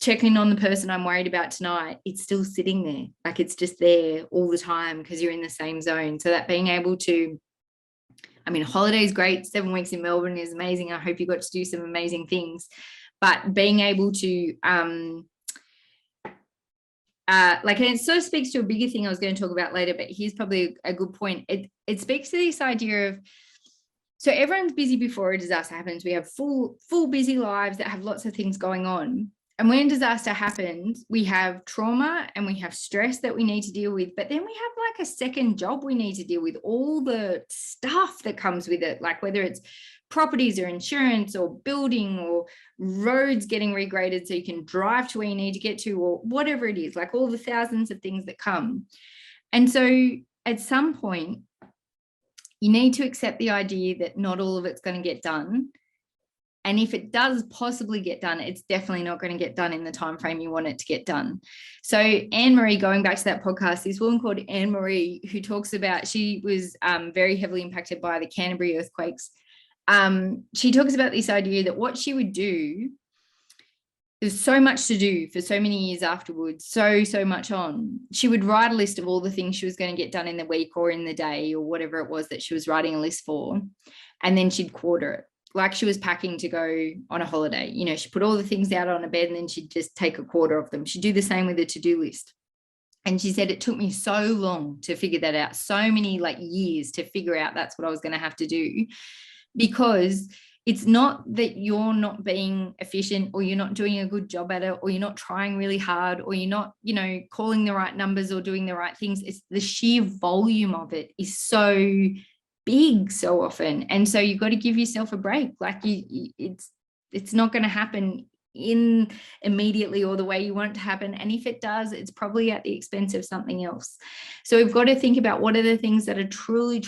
check in on the person I'm worried about tonight, it's still sitting there. Like, it's just there all the time because you're in the same zone. So that being able to, I mean, holiday is great. 7 weeks in Melbourne is amazing. I hope you got to do some amazing things. But being able to, and it sort of speaks to a bigger thing I was going to talk about later, but here's probably a good point. It speaks to this idea of, so everyone's busy before a disaster happens. We have full busy lives that have lots of things going on. And when disaster happens, we have trauma and we have stress that we need to deal with, but then we have like a second job we need to deal with, all the stuff that comes with it, like whether it's properties or insurance or building or roads getting regraded so you can drive to where you need to get to, or whatever it is, like all the thousands of things that come. And so at some point, you need to accept the idea that not all of it's going to get done. And if it does possibly get done, it's definitely not going to get done in the time frame you want it to get done. So Anne-Marie, going back to that podcast, this woman called Anne-Marie, who talks about, she was very heavily impacted by the Canterbury earthquakes. She talks about this idea that what she would do, there's so much to do for so many years afterwards, so much on. She would write a list of all the things she was going to get done in the week or in the day or whatever it was that she was writing a list for. And then she'd quarter it. Like she was packing to go on a holiday. You know, she put all the things out on a bed and then she'd just take a quarter of them. She'd do the same with a to-do list. And she said, it took me so long to figure that out, so many like years to figure out that's what I was going to have to do, because it's not that you're not being efficient or you're not doing a good job at it or you're not trying really hard or you're not, you know, calling the right numbers or doing the right things. It's the sheer volume of it is so big so often, and so you've got to give yourself a break. Like it's not going to happen immediately or the way you want it to happen, and if it does, it's probably at the expense of something else. So we've got to think about what are the things that are truly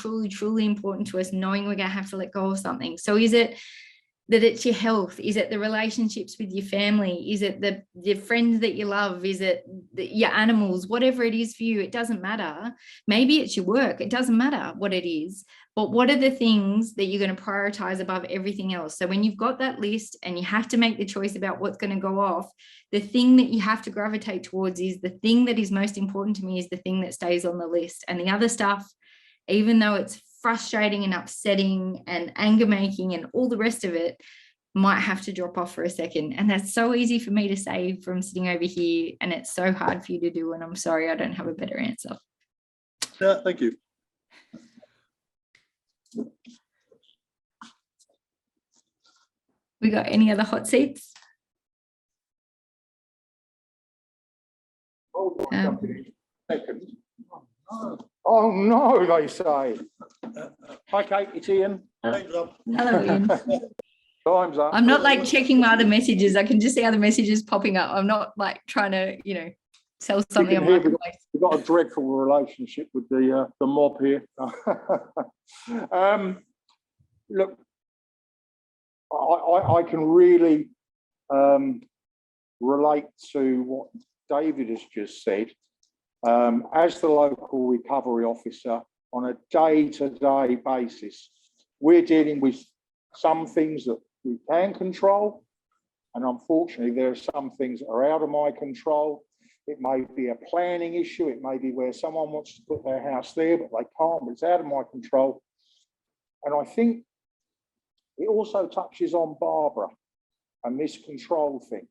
important to us, knowing we're going to have to let go of something. So is it that it's your health? Is it the relationships with your family? Is it the friends that you love? Is it your animals? Whatever it is for you, it doesn't matter. Maybe it's your work. It doesn't matter what it is. But what are the things that you're going to prioritize above everything else? So when you've got that list and you have to make the choice about what's going to go off, the thing that you have to gravitate towards is the thing that is most important to me is the thing that stays on the list. And the other stuff, even though it's frustrating and upsetting and anger making and all the rest of it, might have to drop off for a second. And that's so easy for me to say from sitting over here, and it's so hard for you to do, and I'm sorry I don't have a better answer. Yeah, thank you. We got any other hot seats? Oh no, they say. Hi Kate, it's Ian. Hello, Ian. Time's up. I'm not like checking my other messages. I can just see other messages popping up. I'm not like trying to, you know, sell something on Marketplace. We've got a dreadful relationship with the mob here. Look, I can really relate to what David has just said. As the local recovery officer, on a day-to-day basis, we're dealing with some things that we can control, and unfortunately there are some things that are out of my control. It may be a planning issue, it may be where someone wants to put their house there but they can't, but it's out of my control. And I think it also touches on Barbara and this control thing.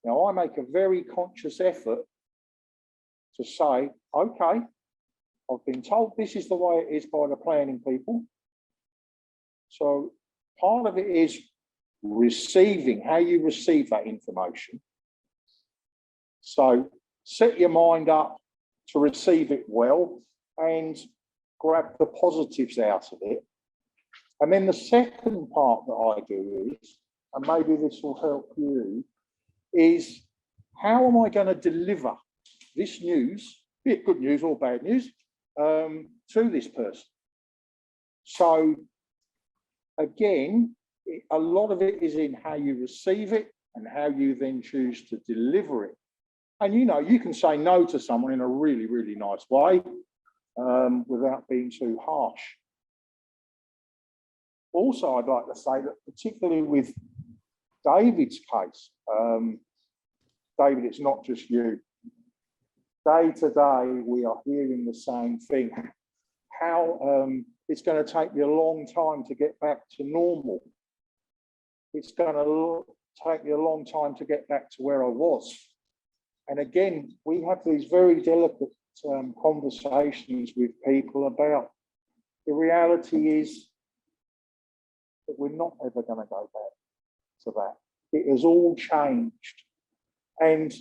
Now I make a very conscious effort to say, okay, I've been told this is the way it is by the planning people. So part of it is receiving, how you receive that information. So set your mind up to receive it well and grab the positives out of it. And then the second part that I do is, and maybe this will help you, is how am I going to deliver this news, be it good news or bad news, to this person? So again, a lot of it is in how you receive it and how you then choose to deliver it. And you know, you can say no to someone in a really, really nice way without being too harsh. Also, I'd like to say that particularly with David's case, David, it's not just you. Day to day, we are hearing the same thing. How it's going to take me a long time to get back to normal. It's going to take me a long time to get back to where I was. And again, we have these very delicate conversations with people about the reality is that we're not ever going to go back to that. It has all changed. And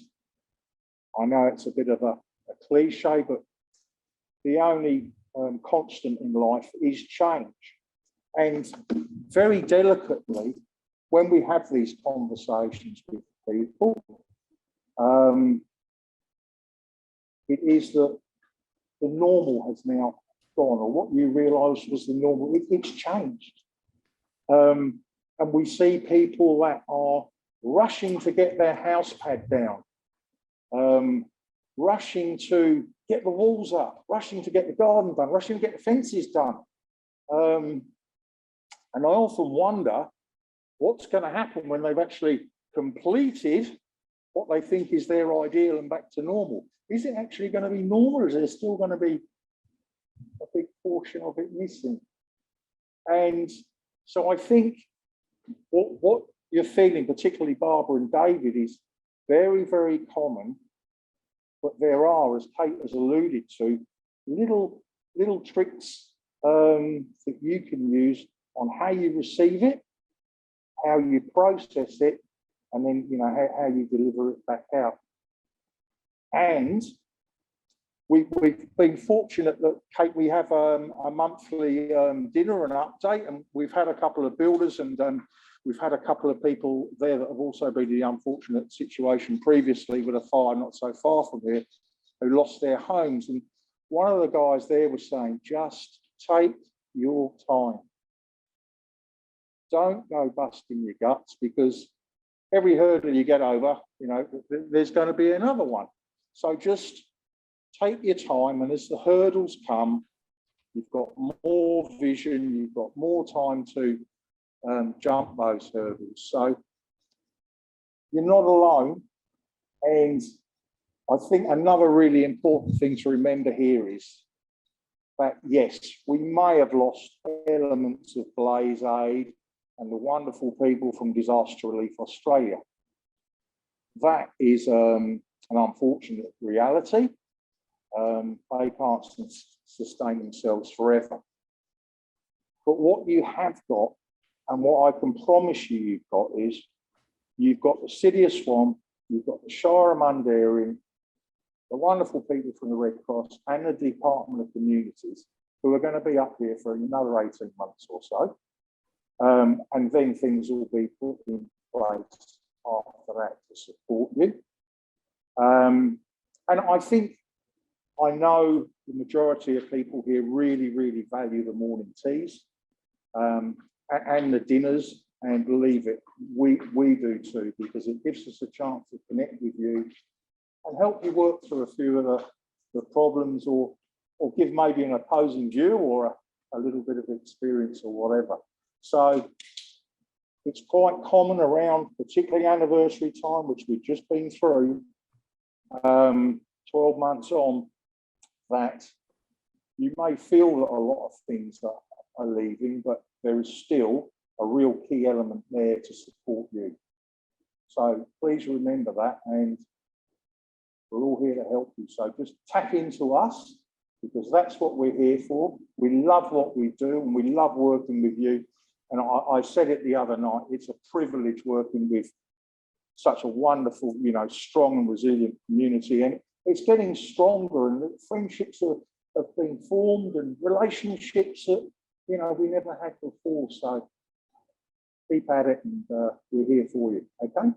I know it's a bit of a cliche, but the only constant in life is change. And very delicately, when we have these conversations with people, it is that the normal has now gone, or what you realise was the normal, it's changed. And we see people that are rushing to get their house pad down, rushing to get the walls up, rushing to get the garden done, rushing to get the fences done. And I often wonder what's going to happen when they've actually completed what they think is their ideal and back to normal. Is it actually going to be normal, or is there still going to be a big portion of it missing? And so I think what you're feeling, particularly Barbara and David, is very, very common. But there are, as Kate has alluded to, little tricks that you can use on how you receive it, how you process it, and then how you deliver it back out. And we've been fortunate that, Kate, we have a monthly dinner and update, and we've had a couple of builders and we've had a couple of people there that have also been in the unfortunate situation previously with a fire not so far from here, who lost their homes. And one of the guys there was saying, just take your time. Don't go busting your guts, because every hurdle you get over, there's going to be another one. So just take your time, and as the hurdles come, you've got more vision, you've got more time to jump those hurdles. So you're not alone. And I think another really important thing to remember here is that, yes, we may have lost elements of Blaze Aid and the wonderful people from Disaster Relief Australia. That is an unfortunate reality. They can't sustain themselves forever. But what you have got, and what I can promise you you've got, is you've got the City of Swan, you've got the Shire of Mundaring, the wonderful people from the Red Cross and the Department of Communities who are going to be up here for another 18 months or so. And then things will be put in place after that to support you. And I think, I know the majority of people here really, really value the morning teas and the dinners, and believe it, we do too, because it gives us a chance to connect with you and help you work through a few of the problems, or give maybe an opposing view or a little bit of experience or whatever. So it's quite common around, particularly anniversary time, which we've just been through, 12 months on, that you may feel that a lot of things are leaving, but there is still a real key element there to support you. So please remember that, and we're all here to help you. So just tap into us, because that's what we're here for. We love what we do, and we love working with you. And I said it the other night, it's a privilege working with such a wonderful, you know, strong and resilient community. And it's getting stronger, and friendships have been formed, and relationships that, you know, we never had before. So keep at it, and we're here for you. Okay.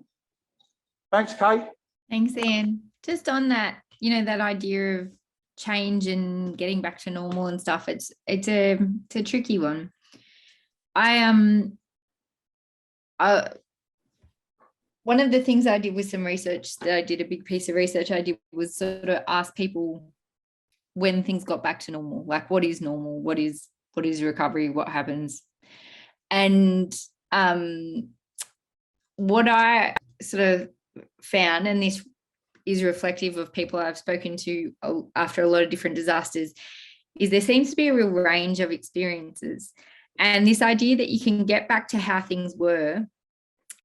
Thanks, Kate. Thanks, Ian. Just on that, you know, that idea of change and getting back to normal and stuff, it's a tricky one. One of the things I did with some research, that I did a big piece of research I did, was sort of ask people when things got back to normal, like what is normal, what is recovery, what happens. And what I sort of found, and this is reflective of people I've spoken to after a lot of different disasters, is there seems to be a real range of experiences. And this idea that you can get back to how things were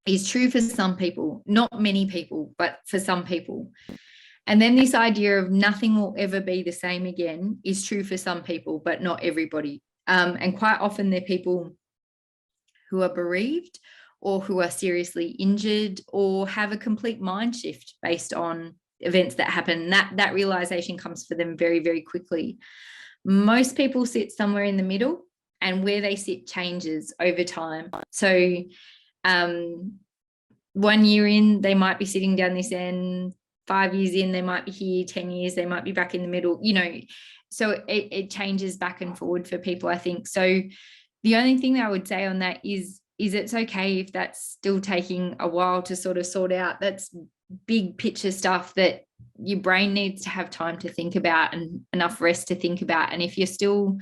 is true for some people, not many people, but for some people. And then this idea of nothing will ever be the same again is true for some people, but not everybody. And quite often they're people who are bereaved, or who are seriously injured, or have a complete mind shift based on events that happen. That realization comes for them very, very quickly. Most people sit somewhere in the middle, and where they sit changes over time. So 1 year in, they might be sitting down this end, 5 years in, they might be here, 10 years, they might be back in the middle, you know, so it changes back and forward for people, I think. So the only thing that I would say on that is it's okay if that's still taking a while to sort of sort out. That's big picture stuff that your brain needs to have time to think about and enough rest to think about. And if you're still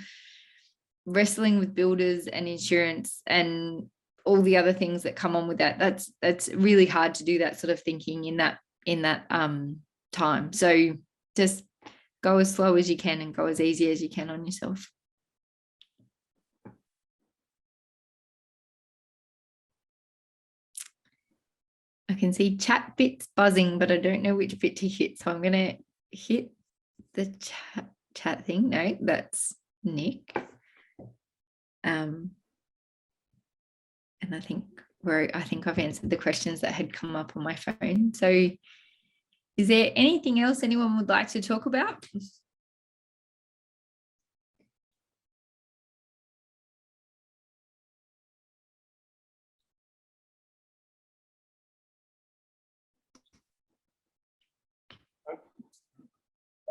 wrestling with builders and insurance and all the other things that come on with that, that's really hard to do that sort of thinking in that time. So just go as slow as you can and go as easy as you can on yourself. I can see chat bits buzzing, but I don't know which bit to hit. So I'm going to hit the chat thing. No, that's Nick. And I think I've answered the questions that had come up on my phone. So is there anything else anyone would like to talk about?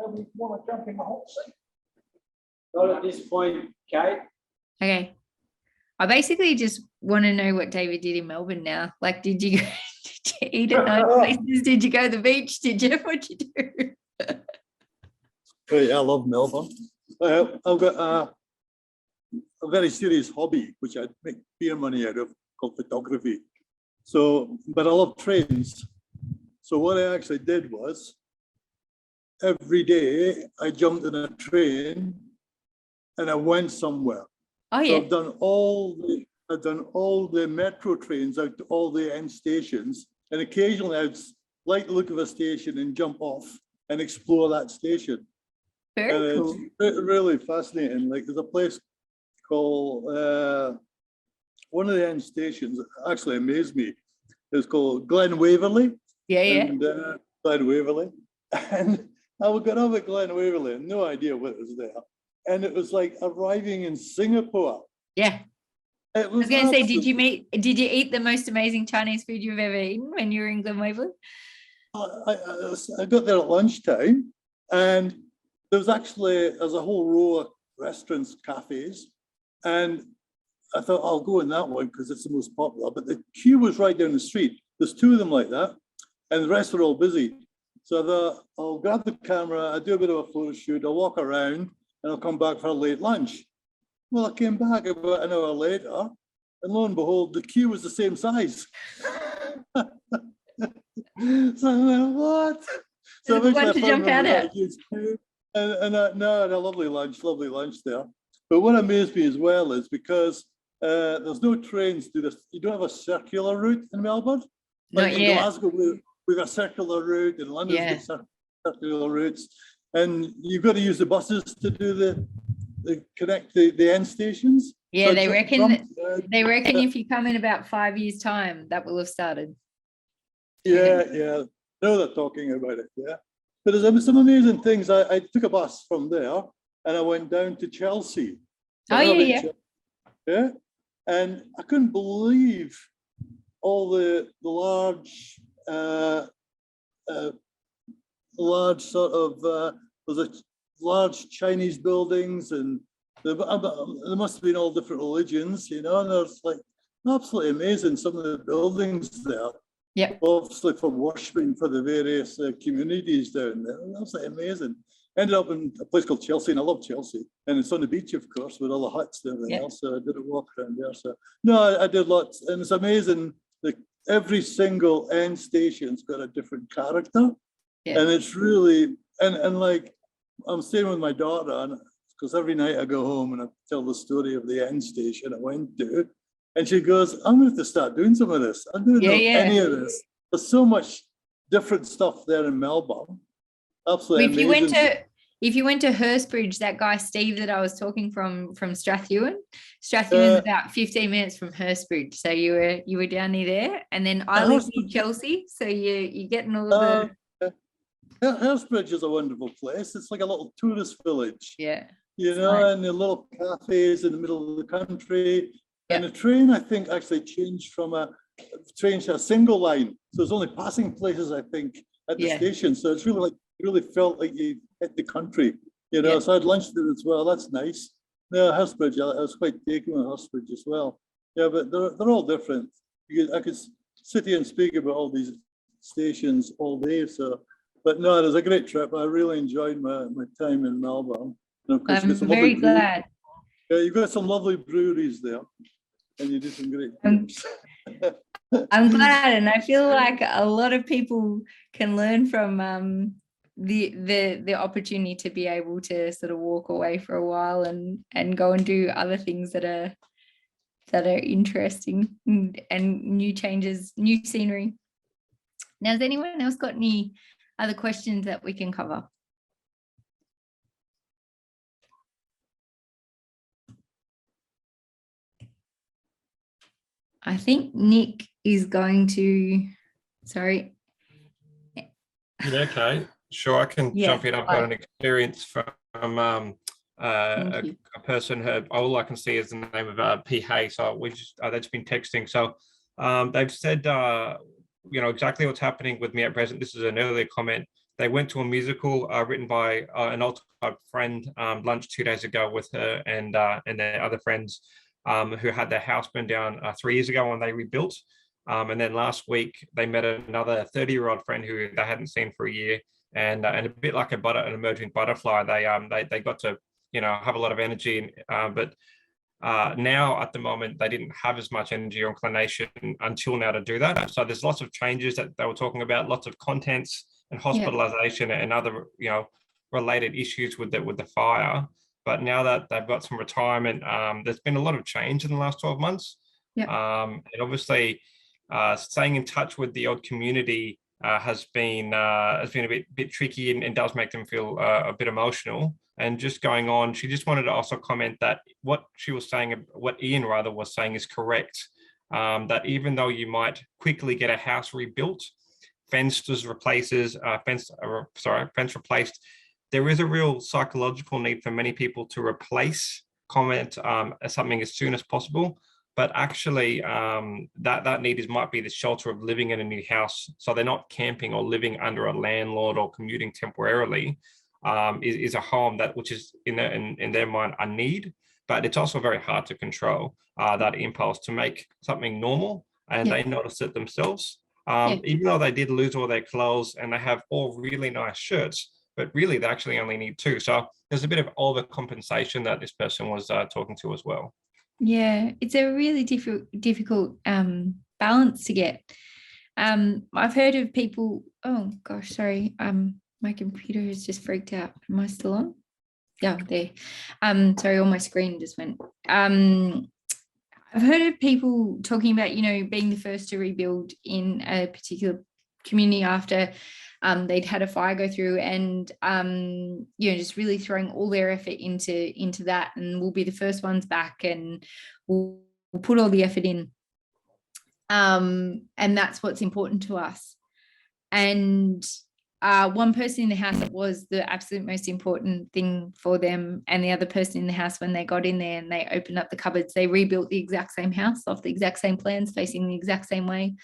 We want to jump in the hot seat? Not at this point, Kate. Okay. I basically just want to know what David did in Melbourne now. Like, did you eat at nice places? Did you go to the beach? What'd you do? Yeah, I love Melbourne. I've got a very serious hobby, which I make beer money out of, called photography. So, but I love trains. So what I actually did was, every day I jumped in a train and I went somewhere. Oh So yeah. I've done all the metro trains out to all the end stations, and occasionally I'd like the look of a station and jump off and explore that station. Very cool. It's really fascinating. Like, there's a place called, one of the end stations that actually amazed me. It's called Glen Waverley. Yeah, yeah. And, Glen Waverley. And I got off at Glen Waverley and no idea what was there. And it was like arriving in Singapore. Yeah. It I was going to say, did you eat the most amazing Chinese food you've ever eaten when you were in Glen Waverley? I got there at lunchtime, and there's a whole row of restaurants, cafes, and I thought I'll go in that one because it's the most popular. But the queue was right down the street. There's two of them like that, and the rest were all busy. So I thought I'll grab the camera, I'll do a bit of a photo shoot, I'll walk around, and I'll come back for a late lunch. Well, I came back about an hour later, and lo and behold, the queue was the same size. So I went, what? So There's one to jump out at. And no, and a lovely lunch there. But what amazed me as well is because there's no trains do this. You don't have a circular route in Melbourne. Like in Glasgow, we've got a circular route, in London, circular routes, and you've got to use the buses to do the connect the end stations. Yeah, so they reckon if you come in about 5 years' time, that will have started. Yeah. No, they're talking about it. Yeah, but there's some amazing things. I took a bus from there and I went down to Chelsea. Oh yeah. Yeah, and I couldn't believe all the large sort of was a large Chinese buildings, and there must have been all different religions, and there's like absolutely amazing some of the buildings there. Yeah, obviously for worshipping for the various communities down there. Absolutely amazing. Ended up in a place called Chelsea, and I love Chelsea, and it's on the beach, of course, with all the huts and everything else. So I did a walk around there. So no, I did lots, and it's amazing. Like every single end station's got a different character, and it's really and like I'm staying with my daughter, and because every night I go home and I tell the story of the end station I went to, and she goes, "I'm going to have to start doing some of this. I don't know any of this. There's so much different stuff there in Melbourne." Absolutely amazing. If you went to Hurstbridge, that guy Steve that I was talking from Strathewen is about 15 minutes from Hurstbridge. So you were down near there, and then I live in Chelsea, so you're getting all of the. Hurstbridge is a wonderful place. It's like a little tourist village. Yeah. And the little cafes in the middle of the country. And the train, I think, actually changed from a train to a single line. So there's only passing places, I think, at the station. So it's really felt like you hit the country, So I had lunch there as well. That's nice. Yeah, Hurstbridge, I was quite taken with Hurstbridge as well. Yeah, but they're all different. I could sit here and speak about all these stations all day. So, but no, it was a great trip. I really enjoyed my time in Melbourne. And of course, I'm very glad. Yeah, you've got some lovely breweries there, and you do some great things. I'm glad, and I feel like a lot of people can learn from the opportunity to be able to sort of walk away for a while and go and do other things that are interesting and new changes, new scenery. Now, has anyone else got any other questions that we can cover? I think Nick is going to, sorry. Yeah, okay, sure, I can jump in. I've got an experience from a person, all I can see is the name of P. Hay, so we just, that's been texting. So they've said, exactly what's happening with me at present. This is an earlier comment. They went to a musical written by an old friend, lunch 2 days ago with her and their other friends, who had their house burned down 3 years ago when they rebuilt. And then last week they met another 30-year-old friend who they hadn't seen for a year. And a bit like an emerging butterfly, they got to, have a lot of energy. But now at the moment, they didn't have as much energy or inclination until now to do that. So there's lots of changes that they were talking about, lots of contents and hospitalization and other, related issues with the fire. But now that they've got some retirement, there's been a lot of change in the last 12 months. And obviously, staying in touch with the odd community has been a bit tricky and does make them feel a bit emotional. And just going on, she just wanted to also comment that what she was saying, what Ian rather was saying is correct. That even though you might quickly get a house rebuilt, fence replaced, there is a real psychological need for many people to replace something as soon as possible. But actually, that need might be the shelter of living in a new house, so they're not camping or living under a landlord or commuting temporarily. Is a home which is in their mind a need, but it's also very hard to control that impulse to make something normal, and they notice it themselves. Even though they did lose all their clothes and they have all really nice shirts, but really they actually only need 2. So there's a bit of overcompensation that this person was talking to as well. Yeah, it's a really difficult balance to get. I've heard of people, oh gosh, sorry, my computer has just freaked out. Am I still on? Yeah, there. Sorry, all my screen just went. I've heard of people talking about, being the first to rebuild in a particular community after they'd had a fire go through, and just really throwing all their effort into that, and we'll be the first ones back, and we'll put all the effort in, and that's what's important to us. And one person in the house, it was the absolute most important thing for them, and the other person in the house, when they got in there and they opened up the cupboards, they rebuilt the exact same house off the exact same plans, facing the exact same way,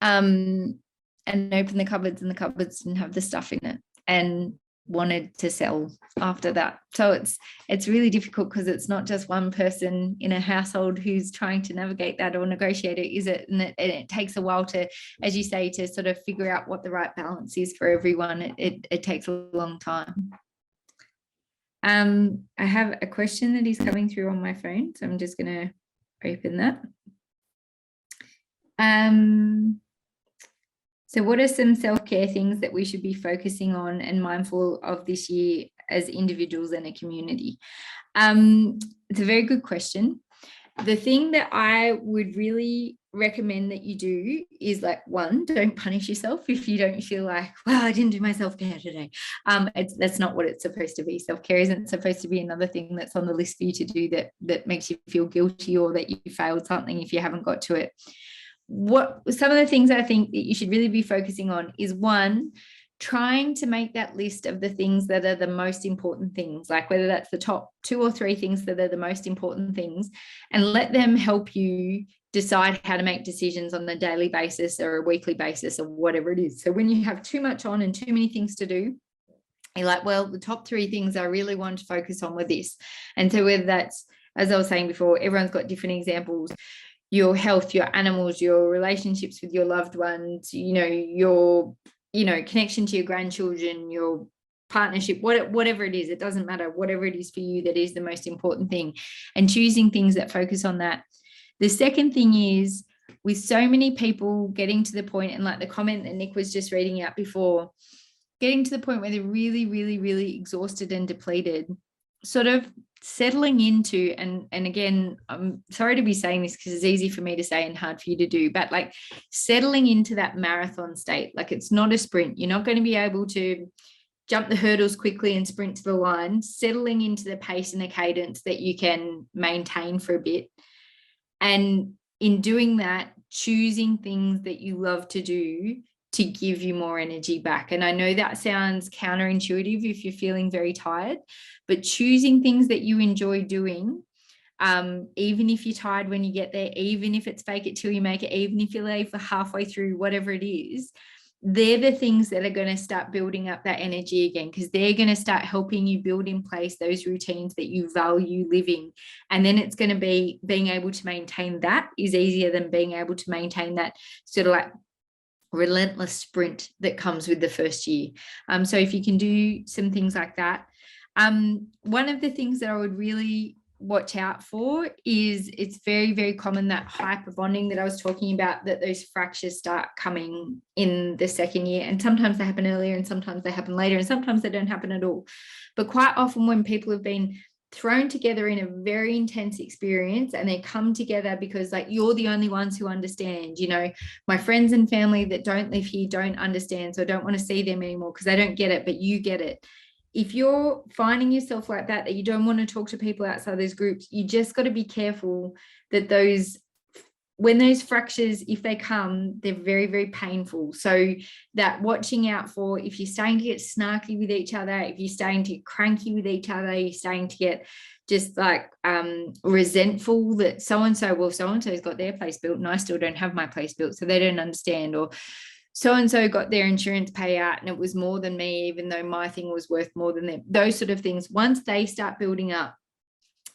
and opened the cupboards, and the cupboards didn't have the stuff in it, and wanted to sell after that. So it's really difficult, because it's not just one person in a household who's trying to navigate that or negotiate it, is it? And it takes a while to, as you say, to sort of figure out what the right balance is for everyone. It takes a long time. I have a question that is coming through on my phone, so I'm just going to open that. So what are some self-care things that we should be focusing on and mindful of this year as individuals and a community? It's a very good question. The thing that I would really recommend that you do is, like, 1, don't punish yourself if you don't feel like, well, I didn't do my self-care today. That's not what it's supposed to be. Self-care isn't supposed to be another thing that's on the list for you to do that makes you feel guilty, or that you failed something if you haven't got to it. What some of the things I think that you should really be focusing on is, 1, trying to make that list of the things that are the most important things, like whether that's the top 2 or 3 things that are the most important things, and let them help you decide how to make decisions on a daily basis or a weekly basis or whatever it is. So when you have too much on and too many things to do, you're like, well, the top 3 things I really want to focus on were this. And so whether that's, as I was saying before, everyone's got different examples. Your health, your animals, your relationships with your loved ones, your connection to your grandchildren, your partnership, whatever it is, it doesn't matter, whatever it is for you that is the most important thing, and choosing things that focus on that. The second thing is, with so many people getting to the point, and like the comment that Nick was just reading out before, getting to the point where they're really, really, really exhausted and depleted, sort of settling into, and again, I'm sorry to be saying this because it's easy for me to say and hard for you to do, but like settling into that marathon state. Like, it's not a sprint. You're not going to be able to jump the hurdles quickly and sprint to the line. Settling into the pace and the cadence that you can maintain for a bit, and in doing that, choosing things that you love to do to give you more energy back. And I know that sounds counterintuitive if you're feeling very tired, but choosing things that you enjoy doing, even if you're tired when you get there, even if it's fake it till you make it, even if you're late for halfway through, whatever it is, they're the things that are going to start building up that energy again, because they're going to start helping you build in place those routines that you value living. And then it's going to be being able to maintain that is easier than being able to maintain that sort of like relentless sprint that comes with the first year. So if you can do some things like that, one of the things that I would really watch out for is, it's very, very common that hyper bonding that I was talking about, that those fractures start coming in the second year, and sometimes they happen earlier and sometimes they happen later and sometimes they don't happen at all. But quite often when people have been thrown together in a very intense experience and they come together because, like, you're the only ones who understand, my friends and family that don't live here don't understand, so I don't want to see them anymore because they don't get it, but you get it. if you're finding yourself like that you don't want to talk to people outside those groups, you just got to be careful that when those fractures, if they come, they're very, very painful. So that watching out for, if you're starting to get snarky with each other, if you're starting to get cranky with each other, you're starting to get just like resentful that so-and-so's got their place built and I still don't have my place built, so they don't understand, or so-and-so got their insurance payout and it was more than me, even though my thing was worth more than them. Those sort of things, once they start building up,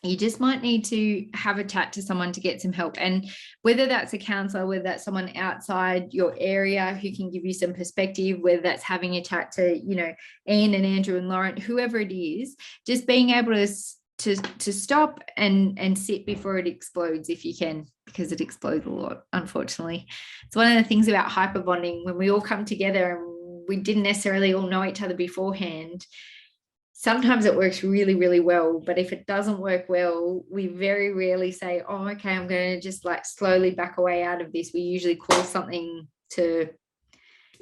you just might need to have a chat to someone to get some help. And whether that's a counsellor, whether that's someone outside your area who can give you some perspective, whether that's having a chat to, you know, Ian and Andrew and Lauren, whoever it is, just being able to stop and sit before it explodes if you can, because it explodes a lot, unfortunately. It's one of the things about hyper bonding, when we all come together and we didn't necessarily all know each other beforehand. Sometimes it works really, really well, but if it doesn't work well, we very rarely say, oh, okay, I'm going to just like slowly back away out of this. We usually call something to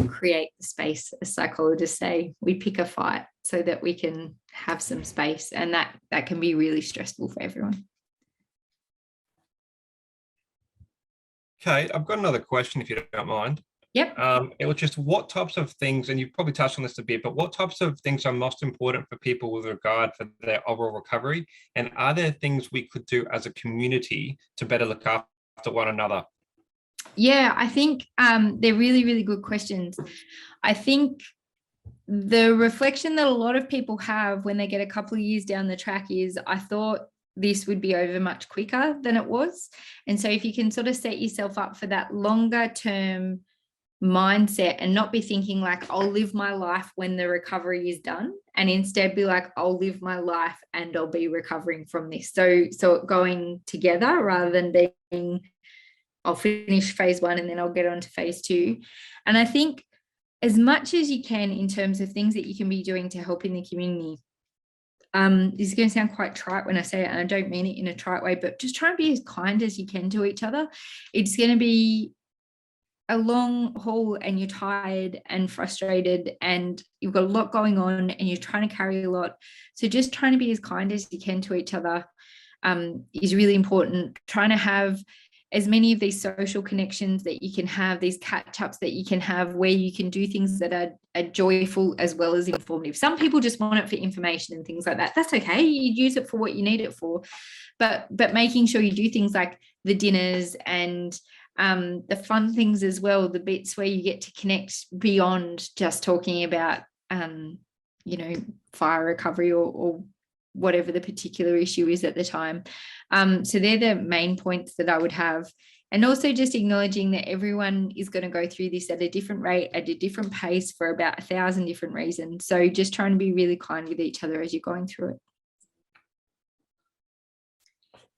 create the space, as psychologists say. We pick a fight so that we can have some space, and that can be really stressful for everyone. Okay, I've got another question if you don't mind. Yep. It was just what types of things, and you've probably touched on this a bit, but what types of things are most important for people with regard for their overall recovery? And are there things we could do as a community to better look after one another? Yeah, I think they're really, really good questions. I think the reflection that a lot of people have when they get a couple of years down the track is, I thought this would be over much quicker than it was. And so if you can sort of set yourself up for that longer term mindset and not be thinking like, I'll live my life when the recovery is done, and instead be like, I'll live my life and I'll be recovering from this. So going together rather than being, I'll finish phase 1 and then I'll get on to phase 2. And I think as much as you can in terms of things that you can be doing to help in the community, this is going to sound quite trite when I say it, and I don't mean it in a trite way, but just try and be as kind as you can to each other. It's going to be a long haul and you're tired and frustrated and you've got a lot going on and you're trying to carry a lot. So just trying to be as kind as you can to each other is really important. Trying to have as many of these social connections that you can have, these catch-ups that you can have, where you can do things that are joyful as well as informative. Some people just want it for information and things like that. That's okay. You use it for what you need it for. But making sure you do things like the dinners and the fun things as well, the bits where you get to connect beyond just talking about, you know, fire recovery or whatever the particular issue is at the time. So they're the main points that I would have. And also just acknowledging that everyone is going to go through this at a different rate, at a different pace for about 1,000 different reasons. So just trying to be really kind with each other as you're going through it.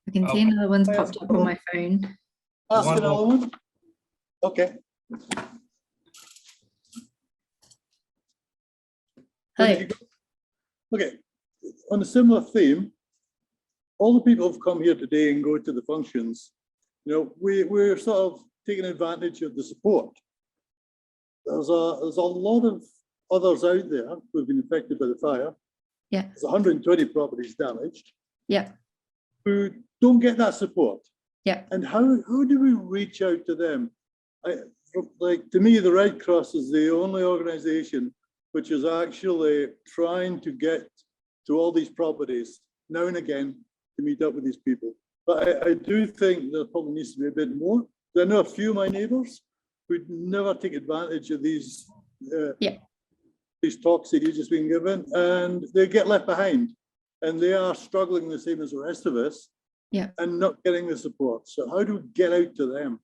I can see another one's popped up on my phone. Ask another one. Okay. Hello. Okay. On a similar theme, all the people who've come here today and go to the functions, you know, we're sort of taking advantage of the support. There's a lot of others out there who've been affected by the fire. Yeah. There's 120 properties damaged. Yeah. Who don't get that support. Yeah. And how do we reach out to them? Like, to me, the Red Cross is the only organization which is actually trying to get to all these properties now and again to meet up with these people. But I do think there probably needs to be a bit more. I know a few of my neighbours who never take advantage of these these talks that you've just been given, and they get left behind, and they are struggling the same as the rest of us. Yeah. And not getting the support. So how do we get out to them?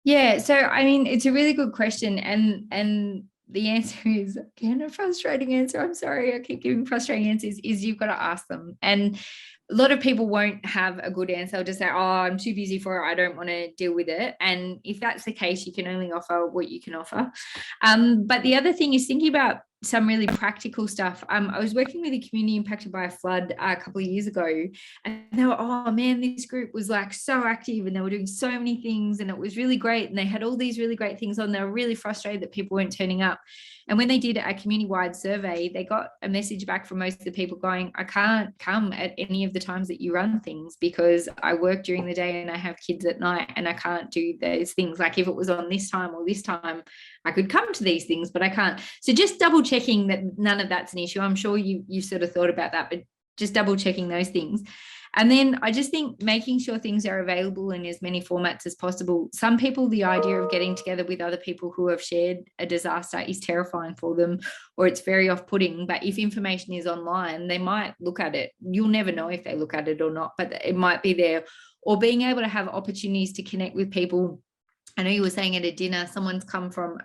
Yeah, so I mean, it's a really good question, and the answer is, again, a frustrating answer. I'm sorry, I keep giving frustrating answers, is you've got to ask them. And a lot of people won't have a good answer. They'll just say, oh, I'm too busy for it, I don't want to deal with it. And if that's the case, you can only offer what you can offer. But the other thing is thinking about some really practical stuff. I was working with a community impacted by a flood a couple of years ago, and they were, oh man, this group was like so active and they were doing so many things and it was really great. And they had all these really great things on. They were really frustrated that people weren't turning up. And when they did a community-wide survey, they got a message back from most of the people going, I can't come at any of the times that you run things because I work during the day and I have kids at night and I can't do those things. Like if it was on this time or this time, I could come to these things, but I can't. So just double checking that none of that's an issue. I'm sure you sort of thought about that, but just double checking those things. And then I just think making sure things are available in as many formats as possible. Some people, the idea of getting together with other people who have shared a disaster is terrifying for them, or it's very off-putting. But if information is online, they might look at it. You'll never know if they look at it or not, but it might be there. Or being able to have opportunities to connect with people. I know you were saying at a dinner, someone's come from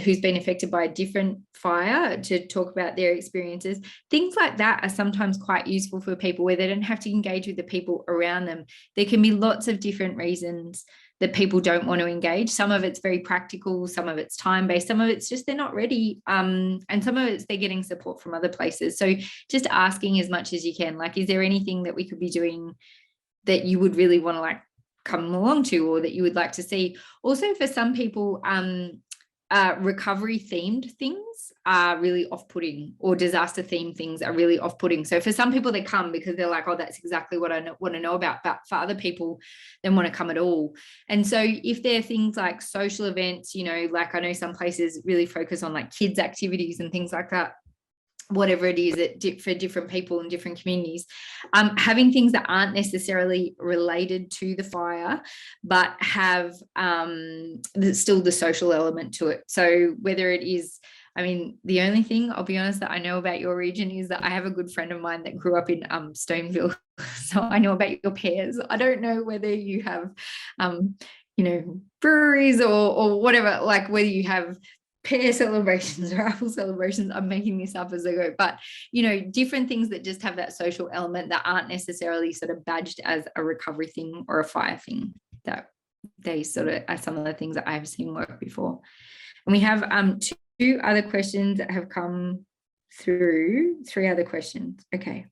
who's been affected by a different fire to talk about their experiences. Things like that are sometimes quite useful for people where they don't have to engage with the people around them. There can be lots of different reasons that people don't want to engage. Some of it's very practical, some of it's time-based, some of it's just they're not ready, and some of it's they're getting support from other places. So just asking as much as you can, like, is there anything that we could be doing that you would really want to like come along to, or that you would like to see? Also, for some people, recovery themed things are really off-putting, or disaster themed things are really off-putting. So for some people, they come because they're like, oh, that's exactly what I want to know about. But for other people, they want to come at all. And so if there are things like social events, you know, like I know some places really focus on like kids activities and things like that, whatever it is for different people in different communities, having things that aren't necessarily related to the fire, but have still the social element to it. So whether it is, I mean, the only thing, I'll be honest, that I know about your region is that I have a good friend of mine that grew up in Stoneville. So I know about your pears. I don't know whether you have, you know, breweries or whatever, like whether you have pear celebrations or apple celebrations. I'm making this up as I go, but you know, different things that just have that social element that aren't necessarily sort of badged as a recovery thing or a fire thing. That they sort of are some of the things that I've seen work before. And we have two other questions that have come through, 3 other questions. Okay.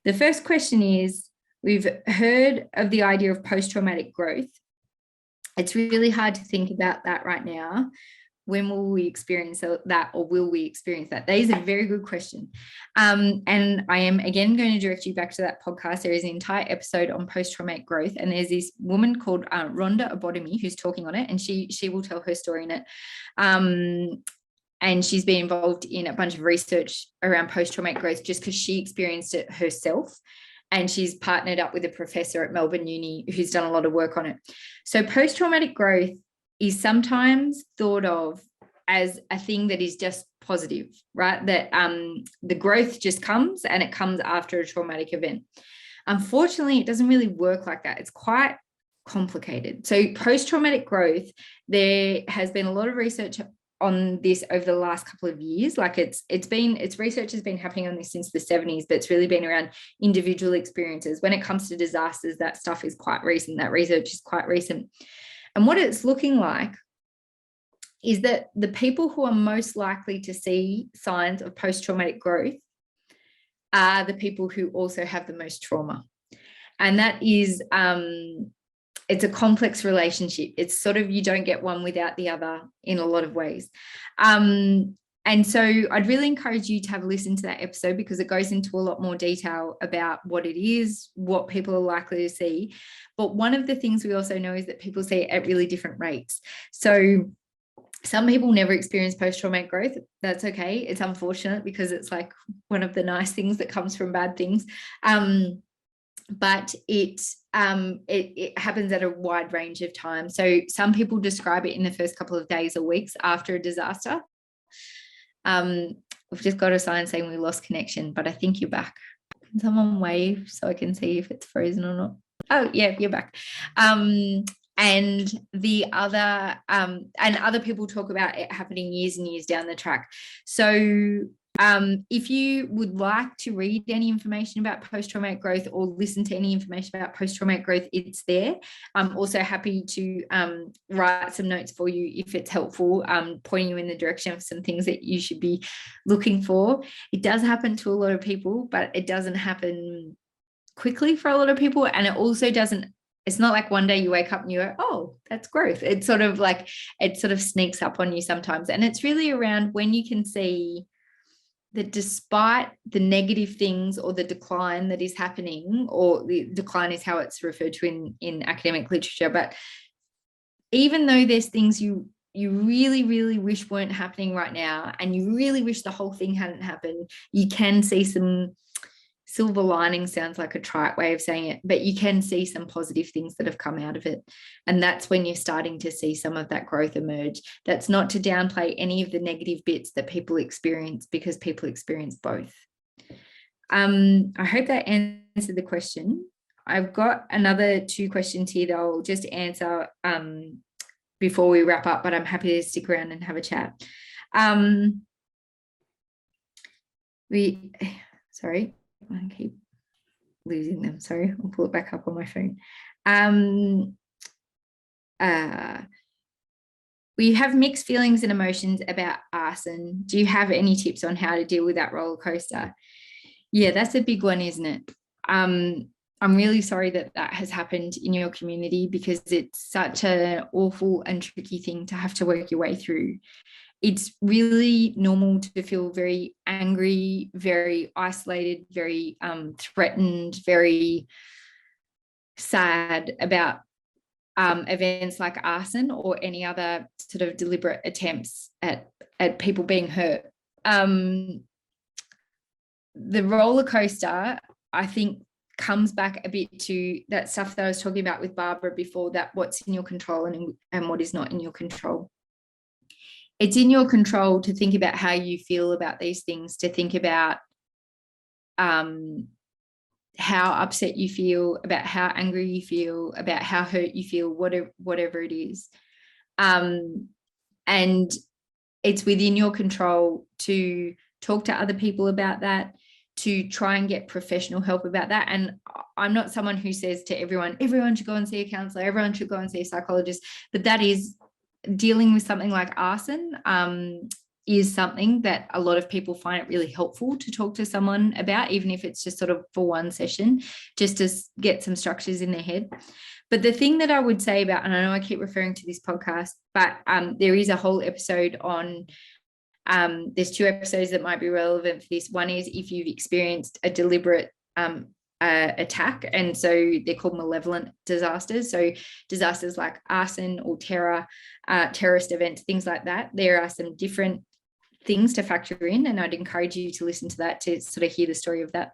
The first question is, we've heard of the idea of post-traumatic growth. It's really hard to think about that right now. When will we experience that, or will we experience that? That is a very good question. And I am again going to direct you back to that podcast. There is an entire episode on post-traumatic growth, and there's this woman called Rhonda Abotomy who's talking on it, and she will tell her story in it. And she's been involved in a bunch of research around post-traumatic growth just because she experienced it herself. And she's partnered up with a professor at Melbourne Uni who's done a lot of work on it. So post-traumatic growth is sometimes thought of as a thing that is just positive, right? That the growth just comes, and it comes after a traumatic event. Unfortunately, it doesn't really work like that. It's quite complicated. So post-traumatic growth, there has been a lot of research on this over the last couple of years. Like its research has been happening on this since the 70s, but it's really been around individual experiences. When it comes to disasters, that stuff is quite recent. That research is quite recent. And what it's looking like is that the people who are most likely to see signs of post-traumatic growth are the people who also have the most trauma. And that is, it's a complex relationship. It's sort of, you don't get one without the other in a lot of ways. And so I'd really encourage you to have a listen to that episode, because it goes into a lot more detail about what it is, what people are likely to see. But one of the things we also know is that people see it at really different rates. So some people never experience post-traumatic growth. That's okay. It's unfortunate because it's like one of the nice things that comes from bad things. But it happens at a wide range of times. So some people describe it in the first couple of days or weeks after a disaster. We've just got a sign saying we lost connection, but I think you're back. Can someone wave so I can see if it's frozen or not? Oh yeah, you're back. And the other, and other people talk about it happening years and years down the track. So If you would like to read any information about post-traumatic growth or listen to any information about post-traumatic growth, it's there. I'm also happy to write some notes for you if it's helpful, pointing you in the direction of some things that you should be looking for. It does happen to a lot of people, but it doesn't happen quickly for a lot of people. And it also doesn't, it's not like one day you wake up and you go, oh, that's growth. It's sort of like, it sort of sneaks up on you sometimes. And it's really around when you can see that despite the negative things or the decline that is happening, or the decline is how it's referred to in academic literature, but even though there's things you really, really wish weren't happening right now, and you really wish the whole thing hadn't happened, you can see some silver lining. Sounds like a trite way of saying it, but you can see some positive things that have come out of it. And that's when you're starting to see some of that growth emerge. That's not to downplay any of the negative bits that people experience, because people experience both. I hope that answered the question. I've got another 2 questions here that I'll just answer before we wrap up, but I'm happy to stick around and have a chat. Sorry. I keep losing them. Sorry, I'll pull it back up on my phone. We have mixed feelings and emotions about arson. Do you have any tips on how to deal with that roller coaster? Yeah, that's a big one, isn't it? I'm really sorry that that has happened in your community, because it's such an awful and tricky thing to have to work your way through. It's really normal to feel very angry, very isolated, very threatened, very sad about events like arson or any other sort of deliberate attempts at people being hurt. The roller coaster, I think, comes back a bit to that stuff that I was talking about with Barbara before, that what's in your control and what is not in your control. It's in your control to think about how you feel about these things, to think about how upset you feel, about how angry you feel, about how hurt you feel, whatever it is. And it's within your control to talk to other people about that, to try and get professional help about that. And I'm not someone who says to everyone should go and see a counselor, everyone should go and see a psychologist, but that is, dealing with something like arson is something that a lot of people find it really helpful to talk to someone about, even if it's just sort of for one session, just to get some structures in their head. But the thing that I would say about, and I know I keep referring to this podcast, but there is a whole episode on, there's 2 episodes that might be relevant for this. One is if you've experienced a deliberate attack, and so they're called malevolent disasters. So disasters like arson or terror, terrorist events, things like that. There are some different things to factor in, and I'd encourage you to listen to that to sort of hear the story of that.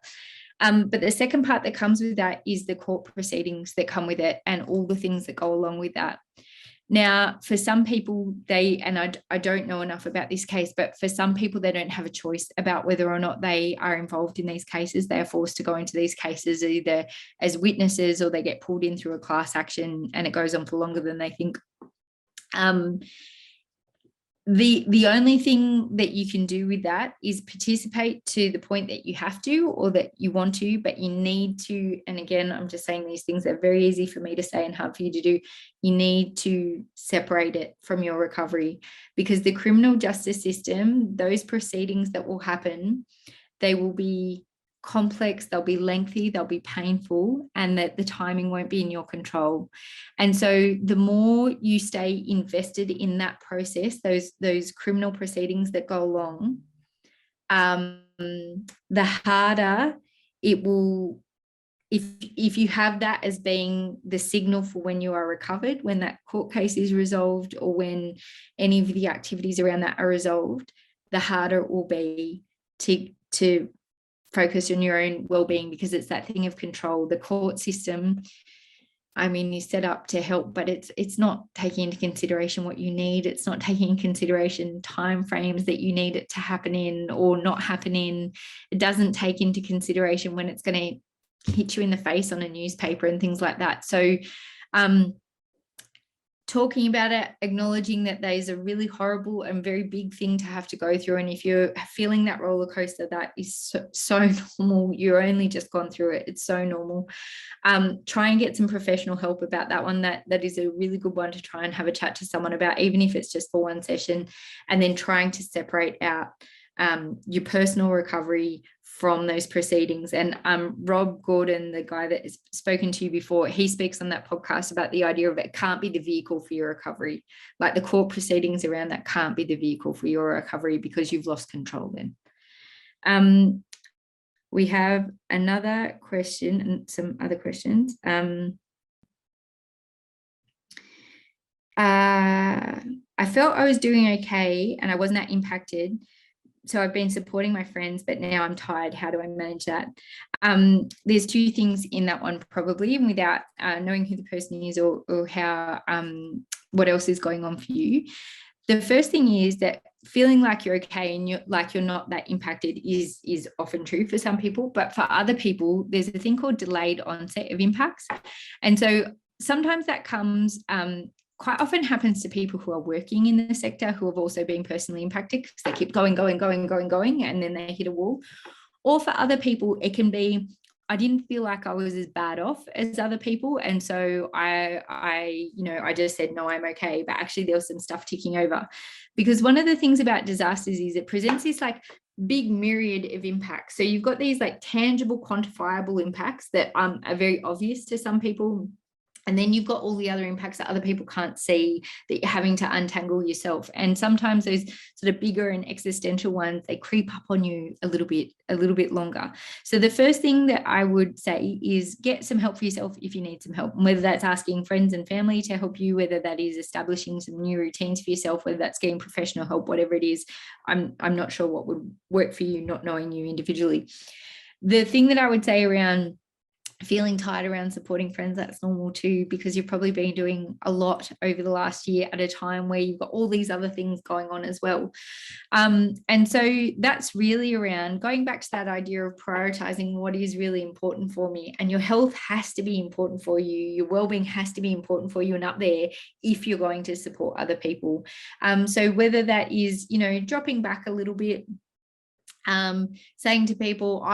But the second part that comes with that is the court proceedings that come with it and all the things that go along with that. Now, for some people, I don't know enough about this case, but for some people, they don't have a choice about whether or not they are involved in these cases. They are forced to go into these cases either as witnesses, or they get pulled in through a class action, and it goes on for longer than they think. The only thing that you can do with that is participate to the point that you have to, or that you want to, but you need to, and again, I'm just saying these things are very easy for me to say and hard for you to do. You need to separate it from your recovery, because the criminal justice system, those proceedings that will happen, they will be complex, they'll be lengthy, they'll be painful, and that the timing won't be in your control. And so the more you stay invested in that process, those criminal proceedings that go along, the harder it will, if you have that as being the signal for when you are recovered, when that court case is resolved, or when any of the activities around that are resolved, the harder it will be to focus on your own well-being, because it's that thing of control. The court system, I mean, is set up to help, but it's not taking into consideration what you need. It's not taking into consideration timeframes that you need it to happen in or not happen in. It doesn't take into consideration when it's going to hit you in the face on a newspaper and things like that. So talking about it, acknowledging that that is a really horrible and very big thing to have to go through. And if you're feeling that roller coaster, that is so normal. You're only just gone through it. It's so normal. Try and get some professional help about that one. That is a really good one to try and have a chat to someone about, even if it's just for one session, and then trying to separate out your personal recovery from those proceedings. And Rob Gordon, the guy that has spoken to you before, he speaks on that podcast about the idea of it can't be the vehicle for your recovery. Like the court proceedings around that can't be the vehicle for your recovery, because you've lost control then. We have another question and some other questions. I felt I was doing okay and I wasn't that impacted. So I've been supporting my friends, but now I'm tired. How do I manage that? There's two things in that one, probably, and without knowing who the person is or how, what else is going on for you. The first thing is that feeling like you're okay and you're not that impacted is often true for some people, but for other people, there's a thing called delayed onset of impacts. And so sometimes that comes, quite often happens to people who are working in the sector who have also been personally impacted, because they keep going, and then they hit a wall. Or for other people, it can be, I didn't feel like I was as bad off as other people. And so I just said, no, I'm okay. But actually there was some stuff ticking over, because one of the things about disasters is it presents this like big myriad of impacts. So you've got these like tangible, quantifiable impacts that are very obvious to some people. And then you've got all the other impacts that other people can't see, that you're having to untangle yourself. And sometimes those sort of bigger and existential ones, they creep up on you a little bit longer. So the first thing that I would say is get some help for yourself if you need some help, whether that's asking friends and family to help you, whether that is establishing some new routines for yourself, whether that's getting professional help, whatever it is. I'm not sure what would work for you, not knowing you individually. The thing that I would say around feeling tired around supporting friends, that's normal too, because you've probably been doing a lot over the last year at a time where you've got all these other things going on as well. And so that's really around going back to that idea of prioritizing what is really important for me. And your health has to be important for you. Your well-being has to be important for you and up there if you're going to support other people. So whether that is, dropping back a little bit, saying to people,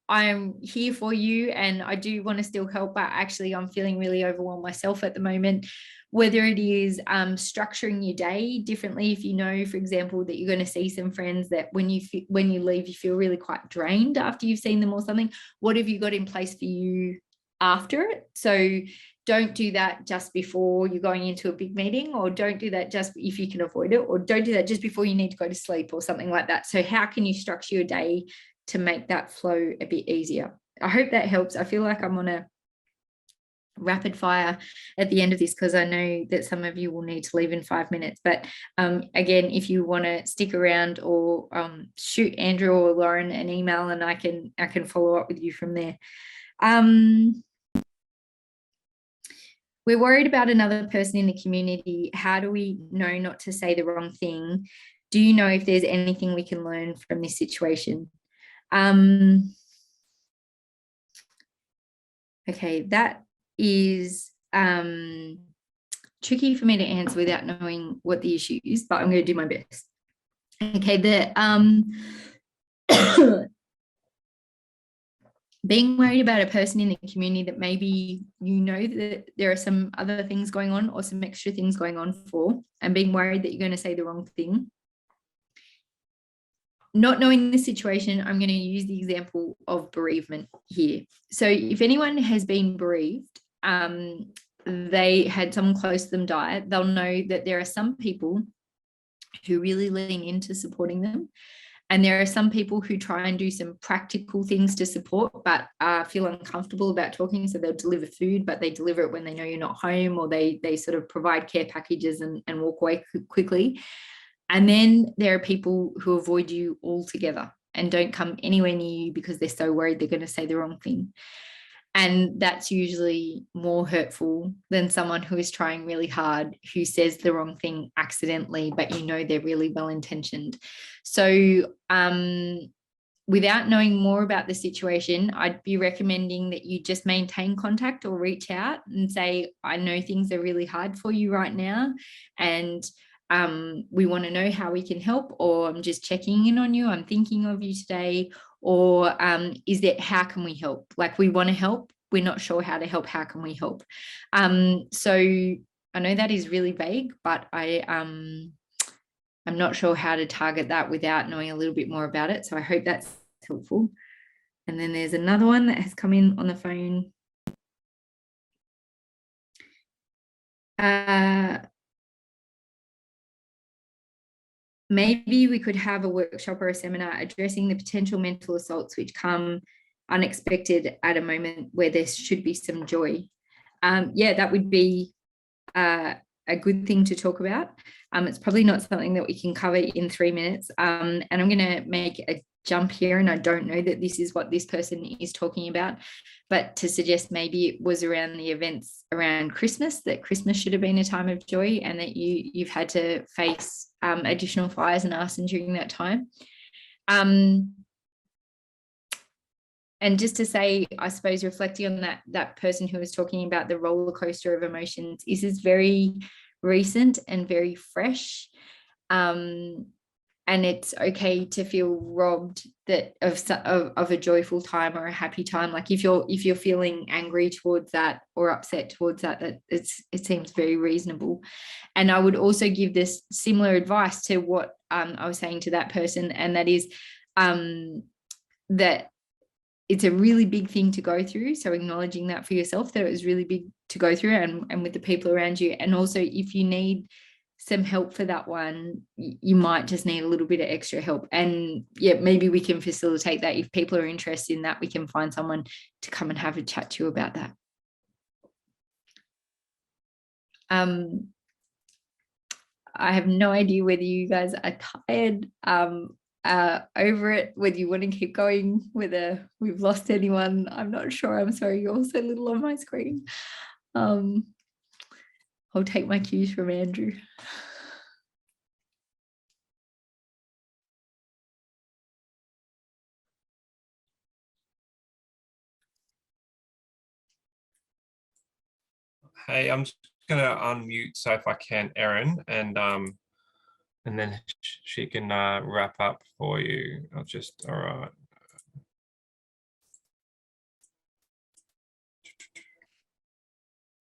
I'm here for you and I do want to still help, but actually I'm feeling really overwhelmed myself at the moment. Whether it is structuring your day differently, if you know, for example, that you're going to see some friends that when you leave, you feel really quite drained after you've seen them or something. What have you got in place for you after it? So don't do that just before you're going into a big meeting, or don't do that just if you can avoid it, or don't do that just before you need to go to sleep or something like that. So how can you structure your day to make that flow a bit easier? I hope that helps. I feel like I'm on a rapid fire at the end of this, because I know that some of you will need to leave in 5 minutes. But again, if you want to stick around, or shoot Andrew or Lauren an email and I can follow up with you from there. We're worried about another person in the community. How do we know not to say the wrong thing? Do you know if there's anything we can learn from this situation? Okay, that is tricky for me to answer without knowing what the issue is, but I'm going to do my best. Okay, being worried about a person in the community that maybe that there are some other things going on or some extra things going on for, and being worried that you're going to say the wrong thing. Not knowing the situation, I'm going to use the example of bereavement here. So if anyone has been bereaved, they had someone close to them die, they'll know that there are some people who really lean into supporting them. And there are some people who try and do some practical things to support, but feel uncomfortable about talking. So they'll deliver food, but they deliver it when they know you're not home, or they sort of provide care packages and walk away quickly. And then there are people who avoid you altogether and don't come anywhere near you because they're so worried they're going to say the wrong thing. And that's usually more hurtful than someone who is trying really hard, who says the wrong thing accidentally, but they're really well-intentioned. So without knowing more about the situation, I'd be recommending that you just maintain contact or reach out and say, I know things are really hard for you right now, and we want to know how we can help, or I'm just checking in on you, I'm thinking of you today, or how can we help? Like, we want to help, we're not sure how to help, how can we help? So I know that is really vague, but I'm not sure how to target that without knowing a little bit more about it. So I hope that's helpful. And then there's another one that has come in on the phone. Maybe we could have a workshop or a seminar addressing the potential mental assaults which come unexpected at a moment where there should be some joy. Yeah, that would be a good thing to talk about. It's probably not something that we can cover in 3 minutes. And I'm going to make a jump here, and I don't know that this is what this person is talking about, but to suggest maybe it was around the events around Christmas, that Christmas should have been a time of joy, and that you've had to face additional fires and arson during that time. And just to say, I suppose, reflecting on that person who was talking about the roller coaster of emotions, this is very recent and very fresh. And it's okay to feel robbed of a joyful time or a happy time. Like, if you're feeling angry towards that or upset towards that it seems very reasonable. And I would also give this similar advice to what I was saying to that person, and that is that it's a really big thing to go through. So acknowledging that for yourself, that it was really big to go through, and with the people around you. And also, if you need some help for that one, you might just need a little bit of extra help. And yeah, maybe we can facilitate that. If people are interested in that, we can find someone to come and have a chat to you about that. I have no idea whether you guys are tired over it, whether you want to keep going, whether we've lost anyone. I'm not sure. I'm sorry, you're all so little on my screen. I'll take my cues from Andrew. Hey, I'm just going to unmute, so if I can, Erin, and then she can wrap up for you. All right.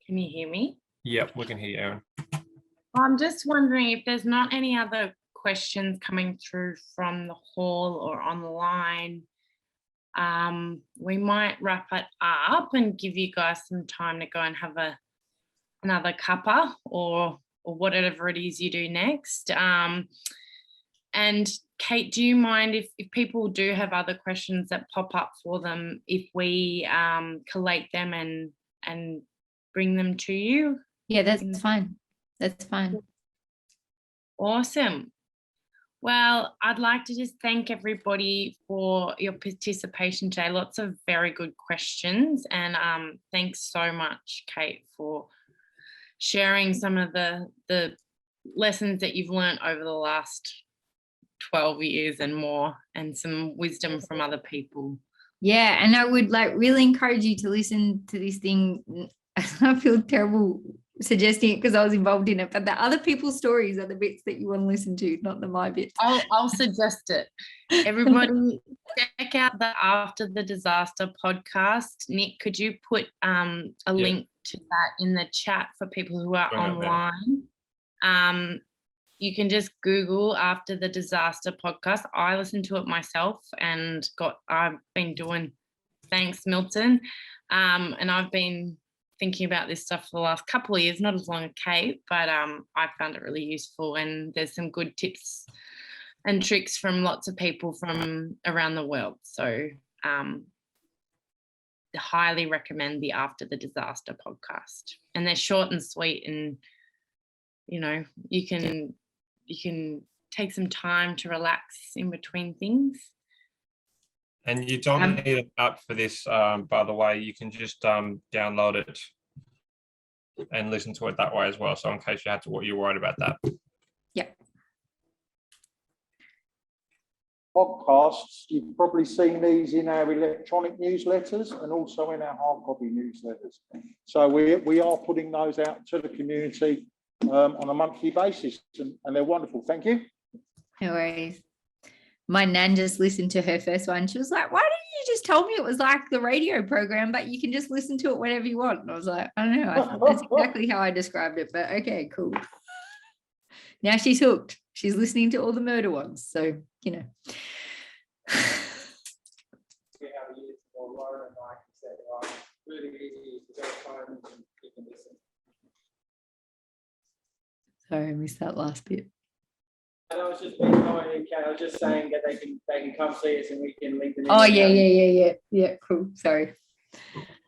Can you hear me? Yep, we can hear you, Erin. I'm just wondering if there's not any other questions coming through from the hall or online. We might wrap it up and give you guys some time to go and have another cuppa or whatever it is you do next. And Kate, do you mind if people do have other questions that pop up for them, if we collate them and bring them to you? Yeah, that's fine. That's fine. Awesome. Well, I'd like to just thank everybody for your participation today. Lots of very good questions, and thanks so much, Kate, for sharing some of the lessons that you've learned over the last 12 years and more, and some wisdom from other people. Yeah, and I would really encourage you to listen to this thing. I feel terrible suggesting it because I was involved in it, but the other people's stories are the bits that you want to listen to, not my bits. I'll suggest it. Everybody check out the After the Disaster podcast. Nick, could you put a link to that in the chat for people who are online? You can just Google After the Disaster podcast. I listened to it myself and I've been doing, thanks Milton, and I've been thinking about this stuff for the last couple of years, not as long as Kate, but I found it really useful, and there's some good tips and tricks from lots of people from around the world. So highly recommend the After the Disaster podcast. And they're short and sweet, and you can take some time to relax in between things. And you don't need an app for this, by the way. You can just download it and listen to it that way as well. So in case you're worried about that. Yep. podcasts, you've probably seen these in our electronic newsletters and also in our hard copy newsletters. So we are putting those out to the community on a monthly basis, and they're wonderful. Thank you. No worries. My nan just listened to her first one. She was like, why didn't you just tell me it was like the radio program, but you can just listen to it whenever you want? And I was like, I don't know. I thought that's exactly how I described it, but okay, cool. Now she's hooked. She's listening to all the murder ones. So, you know. We have used for Lauren and Mike said, really easy to go home and you can listen. Sorry, I missed that last bit. And I was just being commenting, Kate, I was just saying that they can come see us and we can link them in. Oh, yeah, cool. Sorry.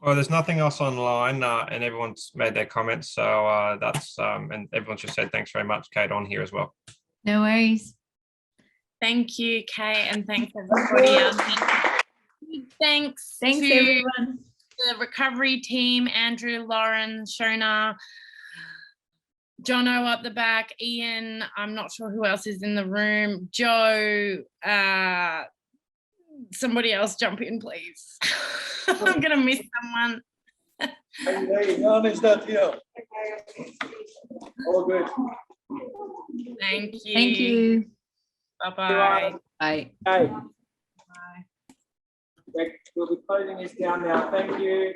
Well, there's nothing else online, and everyone's made their comments. So that's and everyone's just said thanks very much, Kate, on here as well. No worries. Thank you, Kate, and thanks everybody else. Thanks Thanks, to everyone. the recovery team, Andrew, Lauren, Shona, Jono up the back, Ian, I'm not sure who else is in the room, Joe, somebody else jump in, please. I'm going to miss someone. No one is not here. All good. Thank you. Thank you. Bye-bye. Bye. Hey. We'll be closing this down now. Thank you.